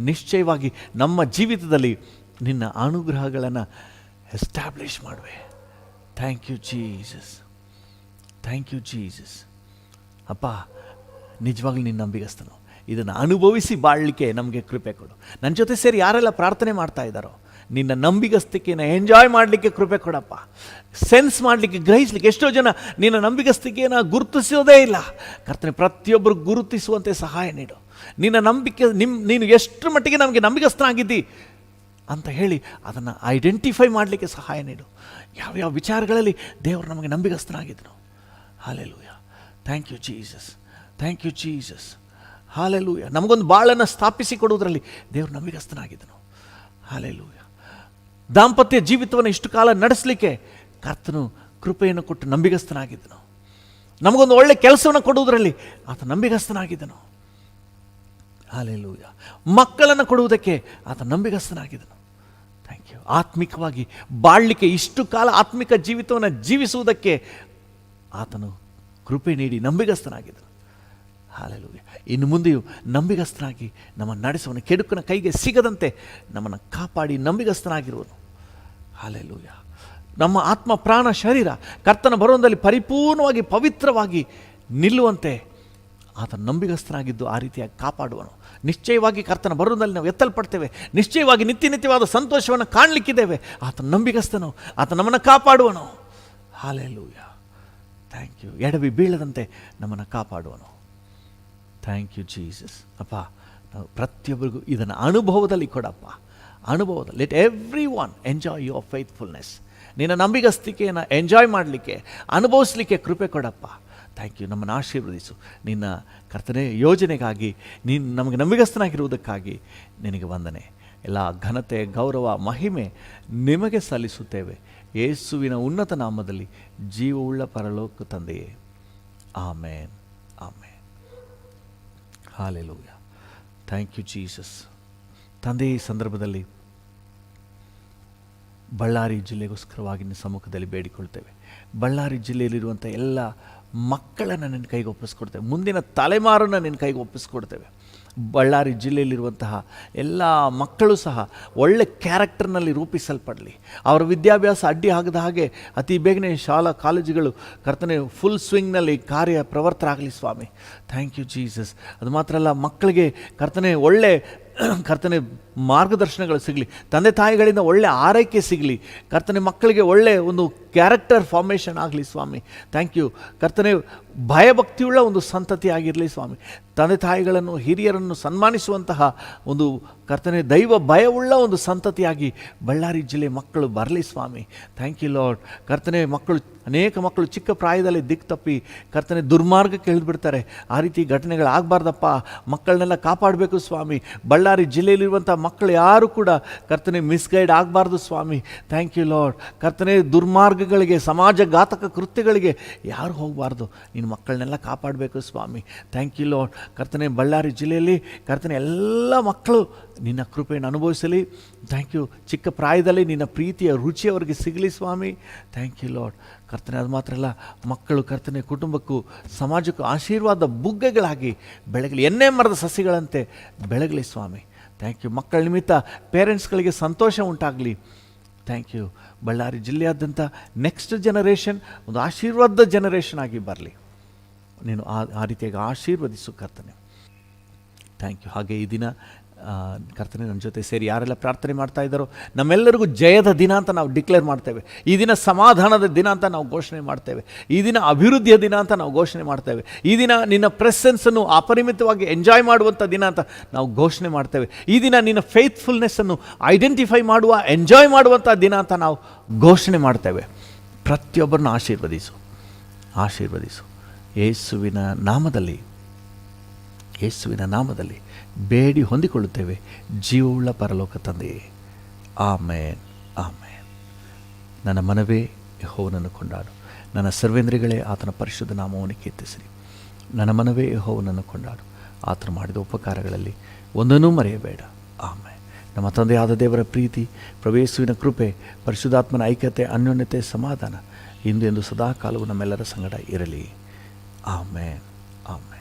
ನಿಶ್ಚಯವಾಗಿ ನಮ್ಮ ಜೀವಿತದಲ್ಲಿ ನಿನ್ನ ಅನುಗ್ರಹಗಳನ್ನು ಎಸ್ಟಾಬ್ಲಿಷ್ ಮಾಡುವೆ. Thank you Jesus. Thank you Jesus. ಅಪ್ಪ ನಿಜವಾಗ್ಲೂ ನಿನ್ನ ನಂಬಿಗಸ್ತನು. ಇದನ್ನು ಅನುಭವಿಸಿ ಬಾಳಲಿಕ್ಕೆ ನಮಗೆ ಕೃಪೆ ಕೊಡು. ನನ್ನ ಜೊತೆ ಸೇರಿ ಯಾರೆಲ್ಲ ಪ್ರಾರ್ಥನೆ ಮಾಡ್ತಾ ಇದ್ದಾರೋ, ನಿನ್ನ ನಂಬಿಗಸ್ತಿಕೆಯನ್ನು ಎಂಜಾಯ್ ಮಾಡಲಿಕ್ಕೆ ಕೃಪೆ ಕೊಡಪ್ಪ. ಸೆನ್ಸ್ ಮಾಡಲಿಕ್ಕೆ, ಗ್ರಹಿಸಲಿಕ್ಕೆ. ಎಷ್ಟೋ ಜನ ನಿನ್ನ ನಂಬಿಗಸ್ತಿಕೆಯನ್ನು ಗುರುತಿಸೋದೇ ಇಲ್ಲ. ಕರ್ತನೆ ಪ್ರತಿಯೊಬ್ಬರು ಗುರುತಿಸುವಂತೆ ಸಹಾಯ ನೀಡು. ನಿನ್ನ ನಂಬಿಕೆ ನೀನು ಎಷ್ಟು ಮಟ್ಟಿಗೆ ನಮಗೆ ನಂಬಿಗಸ್ತನಾಗಿದ್ದಿ ಅಂತ ಹೇಳಿ ಅದನ್ನು ಐಡೆಂಟಿಫೈ ಮಾಡಲಿಕ್ಕೆ ಸಹಾಯ ನೀಡು. ಯಾವ್ಯಾವ ವಿಚಾರಗಳಲ್ಲಿ ದೇವರು ನಮಗೆ ನಂಬಿಗಸ್ತನಾಗಿದ್ದನು. Hallelujah. Thank you Jesus. Thank you Jesus. Hallelujah. ನಮಗೊಂದು ಬಾಳನ್ನು ಸ್ಥಾಪಿಸಿ ಕೊಡುವುದರಲ್ಲಿ ದೇವರು ನಂಬಿಗಸ್ತನಾಗಿದ್ದನು. ಹಾಲೆಲೂಯ. ದಾಂಪತ್ಯ ಜೀವಿತವನ್ನು ಇಷ್ಟು ಕಾಲ ನಡೆಸಲಿಕ್ಕೆ ಕರ್ತನು ಕೃಪೆಯನ್ನು ಕೊಟ್ಟು ನಂಬಿಗಸ್ತನಾಗಿದ್ದನು. ನಮಗೊಂದು ಒಳ್ಳೆ ಕೆಲಸವನ್ನು ಕೊಡುವುದರಲ್ಲಿ ಆತ ನಂಬಿಗಸ್ತನಾಗಿದ್ದನು. ಹಾಲೆಲೂಯ. ಮಕ್ಕಳನ್ನು ಕೊಡುವುದಕ್ಕೆ ಆತ ನಂಬಿಗಸ್ತನಾಗಿದ್ದನು. Thank you. ಆತ್ಮಿಕವಾಗಿ ಬಾಳಲಿಕ್ಕೆ, ಇಷ್ಟು ಕಾಲ ಆತ್ಮಿಕ ಜೀವಿತವನ್ನು ಜೀವಿಸುವುದಕ್ಕೆ ಆತನು ಕೃಪೆ ನೀಡಿ ನಂಬಿಗಸ್ತನಾಗಿದ್ದನು. ಹಾಲೆಲೂಯ. ಇನ್ನು ಮುಂದೆಯೂ ನಂಬಿಗಸ್ತನಾಗಿ ನಮ್ಮನ್ನು ನಡೆಸುವನು. ಕೆಡುಕನ ಕೈಗೆ ಸಿಗದಂತೆ ನಮ್ಮನ್ನು ಕಾಪಾಡಿ ನಂಬಿಗಸ್ತನಾಗಿರುವನು. ಹಾಲೆಲೂಯ. ನಮ್ಮ ಆತ್ಮ ಪ್ರಾಣ ಶರೀರ ಕರ್ತನ ಬರುವಂದಲ್ಲಿ ಪರಿಪೂರ್ಣವಾಗಿ ಪವಿತ್ರವಾಗಿ ನಿಲ್ಲುವಂತೆ ಆತ ನಂಬಿಗಸ್ತನಾಗಿದ್ದು ಆ ರೀತಿಯಾಗಿ ಕಾಪಾಡುವನು. ನಿಶ್ಚಯವಾಗಿ ಕರ್ತನ ಬರುವುದಲ್ಲಿ ನಾವು ಎತ್ತಲ್ಪಡ್ತೇವೆ. ನಿಶ್ಚಯವಾಗಿ ನಿತ್ಯವಾದ ಸಂತೋಷವನ್ನು ಕಾಣಲಿಕ್ಕಿದ್ದೇವೆ. ಆತ ನಂಬಿಗಸ್ತನು. ಆತ ನಮ್ಮನ್ನು ಕಾಪಾಡುವನು. ಹಾಲೆಲೂಯ. Thank you. ಎಡವಿ ಬೀಳದಂತೆ ನಮ್ಮನ್ನು ಕಾಪಾಡುವನು. Thank you Jesus. ಅಪ್ಪ ನಾವು ಪ್ರತಿಯೊಬ್ಬರಿಗೂ ಇದನ್ನು ಅನುಭವದಲ್ಲಿ ಕೊಡಪ್ಪ. ಅನುಭವದಲ್ಲಿ let every one enjoy your faithfulness. ನಿನ್ನ ನಂಬಿಗಸ್ತಿಕೆಯನ್ನು ಎಂಜಾಯ್ ಮಾಡಲಿಕ್ಕೆ, ಅನುಭವಿಸಲಿಕ್ಕೆ ಕೃಪೆ ಕೊಡಪ್ಪ. Thank you. ನಮ್ಮನ್ನು ಆಶೀರ್ವದಿಸು. ನಿನ್ನ ಕರ್ತನೆ ಯೋಜನೆಗಾಗಿ ನೀನು ನಮಗೆ ನಂಬಿಗಸ್ತನಾಗಿರುವುದಕ್ಕಾಗಿ ನಿನಗೆ ವಂದನೆ. ಎಲ್ಲ ಘನತೆ, ಗೌರವ, ಮಹಿಮೆ ನಿಮಗೆ ಸಲ್ಲಿಸುತ್ತೇವೆ ಯೇಸುವಿನ ಉನ್ನತ ನಾಮದಲ್ಲಿ, ಜೀವವುಳ್ಳ ಪರಲೋಕ ತಂದೆಯೇ. Amen, amen. Hallelujah. Thank you Jesus. ತಂದೆ, ಈ ಸಂದರ್ಭದಲ್ಲಿ ಬಳ್ಳಾರಿ ಜಿಲ್ಲೆಗೋಸ್ಕರವಾಗಿ ನಿನ್ನ ಸಮ್ಮುಖದಲ್ಲಿ ಬೇಡಿಕೊಳ್ತೇವೆ. ಬಳ್ಳಾರಿ ಜಿಲ್ಲೆಯಲ್ಲಿರುವಂಥ ಎಲ್ಲ ಮಕ್ಕಳನ್ನು ನಿನ್ನ ಕೈಗೆ ಒಪ್ಪಿಸ್ಕೊಡ್ತೇವೆ. ಮುಂದಿನ ತಲೆಮಾರನ್ನು ನಿನ್ನ ಕೈಗೆ ಒಪ್ಪಿಸ್ಕೊಡ್ತೇವೆ. ಬಳ್ಳಾರಿ ಜಿಲ್ಲೆಯಲ್ಲಿರುವಂತಹ ಎಲ್ಲ ಮಕ್ಕಳು ಸಹ ಒಳ್ಳೆ ಕ್ಯಾರೆಕ್ಟರ್ನಲ್ಲಿ ರೂಪಿಸಲ್ಪಡಲಿ. ಅವರ ವಿದ್ಯಾಭ್ಯಾಸ ಅಡ್ಡಿ ಆಗದ ಹಾಗೆ ಅತಿ ಬೇಗನೆ ಶಾಲಾ ಕಾಲೇಜುಗಳು ಕರ್ತನೆ ಫುಲ್ ಸ್ವಿಂಗ್ನಲ್ಲಿ ಕಾರ್ಯ ಪ್ರವರ್ತರಾಗಲಿ ಸ್ವಾಮಿ. Thank you Jesus. ಅದು ಮಾತ್ರ ಅಲ್ಲ, ಮಕ್ಕಳಿಗೆ ಕರ್ತನೆ ಒಳ್ಳೆ ಕರ್ತನೆ ಮಾರ್ಗದರ್ಶನಗಳು ಸಿಗಲಿ, ತಂದೆ ತಾಯಿಗಳಿಂದ ಒಳ್ಳೆ ಆರೈಕೆ ಸಿಗಲಿ. ಕರ್ತನೆ ಮಕ್ಕಳಿಗೆ ಒಳ್ಳೆ ಒಂದು ಕ್ಯಾರೆಕ್ಟರ್ ಫಾರ್ಮೇಷನ್ ಆಗಲಿ ಸ್ವಾಮಿ. ಥ್ಯಾಂಕ್ ಯು ಕರ್ತನೆ. ಭಯಭಕ್ತಿಯುಳ್ಳ ಒಂದು ಸಂತತಿ ಆಗಿರಲಿ ಸ್ವಾಮಿ. ತಂದೆ ತಾಯಿಗಳನ್ನು, ಹಿರಿಯರನ್ನು ಸನ್ಮಾನಿಸುವಂತಹ ಒಂದು ಕರ್ತನೆ ದೈವ ಭಯವುಳ್ಳ ಒಂದು ಸಂತತಿಯಾಗಿ ಬಳ್ಳಾರಿ ಜಿಲ್ಲೆ ಮಕ್ಕಳು ಬರಲಿ ಸ್ವಾಮಿ. Thank you lord. ಕರ್ತನೆ, ಅನೇಕ ಮಕ್ಕಳು ಚಿಕ್ಕ ಪ್ರಾಯದಲ್ಲಿ ದಿಕ್ಕು ತಪ್ಪಿ ಕರ್ತನೆ ದುರ್ಮಾರ್ಗಕ್ಕೆ ಇಳಿದ್ಬಿಡ್ತಾರೆ. ಆ ರೀತಿ ಘಟನೆಗಳಾಗಬಾರ್ದಪ್ಪ. ಮಕ್ಕಳನ್ನೆಲ್ಲ ಕಾಪಾಡಬೇಕು ಸ್ವಾಮಿ. ಬಳ್ಳಾರಿ ಜಿಲ್ಲೆಯಲ್ಲಿರುವಂಥ ಮಕ್ಕಳು ಯಾರು ಕೂಡ ಕರ್ತನೆ ಮಿಸ್ಗೈಡ್ ಆಗಬಾರ್ದು ಸ್ವಾಮಿ. Thank you lord. ಕರ್ತನೆ, ದುರ್ಮಾರ್ಗಗಳಿಗೆ, ಸಮಾಜಘಾತಕ ಕೃತ್ಯಗಳಿಗೆ ಯಾರು ಹೋಗಬಾರ್ದು. ನಿನ್ನ ಮಕ್ಕಳನ್ನೆಲ್ಲ ಕಾಪಾಡಬೇಕು ಸ್ವಾಮಿ. Thank you lord. ಕರ್ತನೆ, ಬಳ್ಳಾರಿ ಜಿಲ್ಲೆಯಲ್ಲಿ ಕರ್ತನೆ ಎಲ್ಲ ಮಕ್ಕಳು ನಿನ್ನ ಕೃಪೆಯನ್ನು ಅನುಭವಿಸಲಿ. Thank you. ಚಿಕ್ಕ ಪ್ರಾಯದಲ್ಲಿ ನಿನ್ನ ಪ್ರೀತಿಯ ರುಚಿ ಅವರಿಗೆ ಸಿಗಲಿ ಸ್ವಾಮಿ. Thank you lord. ಕರ್ತನೆ, ಅದು ಮಾತ್ರ ಅಲ್ಲ, ಮಕ್ಕಳು ಕರ್ತನೆ ಕುಟುಂಬಕ್ಕೂ ಸಮಾಜಕ್ಕೂ ಆಶೀರ್ವಾದ ಬುಗ್ಗೆಗಳಾಗಿ ಬೆಳಗಲಿ, ಎಣ್ಣೆ ಮರದ ಸಸಿಗಳಂತೆ ಬೆಳಗಲಿ ಸ್ವಾಮಿ. Thank you. ಮಕ್ಕಳ ನಿಮಿತ್ತ ಪೇರೆಂಟ್ಸ್ಗಳಿಗೆ ಸಂತೋಷ ಉಂಟಾಗಲಿ. Thank you. ಬಳ್ಳಾರಿ ಜಿಲ್ಲೆಯಾದ್ಯಂತ ನೆಕ್ಸ್ಟ್ ಜನರೇಷನ್ ಒಂದು ಆಶೀರ್ವಾದ ಜನರೇಷನ್ ಆಗಿ ಬರಲಿ. ನೀನು ಆ ರೀತಿಯಾಗಿ ಆಶೀರ್ವದಿಸು ಕರ್ತನೆ. Thank you. ಹಾಗೆ ಈ ದಿನ ಕರ್ತನೆ ನನ್ನ ಜೊತೆ ಸೇರಿ ಯಾರೆಲ್ಲ ಪ್ರಾರ್ಥನೆ ಮಾಡ್ತಾ ಇದ್ದಾರೋ ನಮ್ಮೆಲ್ಲರಿಗೂ ಜಯದ ದಿನ ಅಂತ ನಾವು ಡಿಕ್ಲೇರ್ ಮಾಡ್ತೇವೆ. ಈ ದಿನ ಸಮಾಧಾನದ ದಿನ ಅಂತ ನಾವು ಘೋಷಣೆ ಮಾಡ್ತೇವೆ. ಈ ದಿನ ಅಭಿವೃದ್ಧಿಯ ದಿನ ಅಂತ ನಾವು ಘೋಷಣೆ ಮಾಡ್ತೇವೆ. ಈ ದಿನ ನಿನ್ನ ಪ್ರೆಸೆನ್ಸನ್ನು ಅಪರಿಮಿತವಾಗಿ ಎಂಜಾಯ್ ಮಾಡುವಂಥ ದಿನ ಅಂತ ನಾವು ಘೋಷಣೆ ಮಾಡ್ತೇವೆ. ಈ ದಿನ ನಿನ್ನ ಫೇತ್ಫುಲ್ನೆಸ್ಸನ್ನು ಐಡೆಂಟಿಫೈ ಮಾಡುವ, ಎಂಜಾಯ್ ಮಾಡುವಂಥ ದಿನ ಅಂತ ನಾವು ಘೋಷಣೆ ಮಾಡ್ತೇವೆ. ಪ್ರತಿಯೊಬ್ಬರನ್ನು ಆಶೀರ್ವದಿಸು, ಆಶೀರ್ವದಿಸು. ಯೇಸುವಿನ ನಾಮದಲ್ಲಿ ಬೇಡಿ ಹೊಂದಿಕೊಳ್ಳುತ್ತೇವೆ ಜೀವವುಳ್ಳ ಪರಲೋಕ ತಂದೆಯೇ. ಆಮೇನ್, ಆಮೇನ್. ನನ್ನ ಮನವೇ ಯೆಹೋವನನ್ನು ಕೊಂಡಾಡು, ನನ್ನ ಸರ್ವೇಂದ್ರಿಗಳೇ ಆತನ ಪರಿಶುದ್ಧ ನಾಮವನ್ನು ಕೀರ್ತಿಸಿರಿ. ನನ್ನ ಮನವೇ ಯೆಹೋವನನ್ನು ಕೊಂಡಾಡು, ಆತನು ಮಾಡಿದ ಉಪಕಾರಗಳಲ್ಲಿ ಒಂದನ್ನೂ ಮರೆಯಬೇಡ. ಆಮೇನ್. ನಮ್ಮ ತಂದೆಯಾದ ದೇವರ ಪ್ರೀತಿ, ಪ್ರಭು ಯೇಸುವಿನ ಕೃಪೆ, ಪರಿಶುದ್ಧಾತ್ಮನ ಐಕ್ಯತೆ, ಅನ್ಯೋನ್ಯತೆ, ಸಮಾಧಾನ ಇಂದು ಎಂದು ಸದಾ ಕಾಲವು ನಮ್ಮೆಲ್ಲರ ಸಂಗಡ ಇರಲಿ. ಆಮೇನ್, ಆಮೇನ್.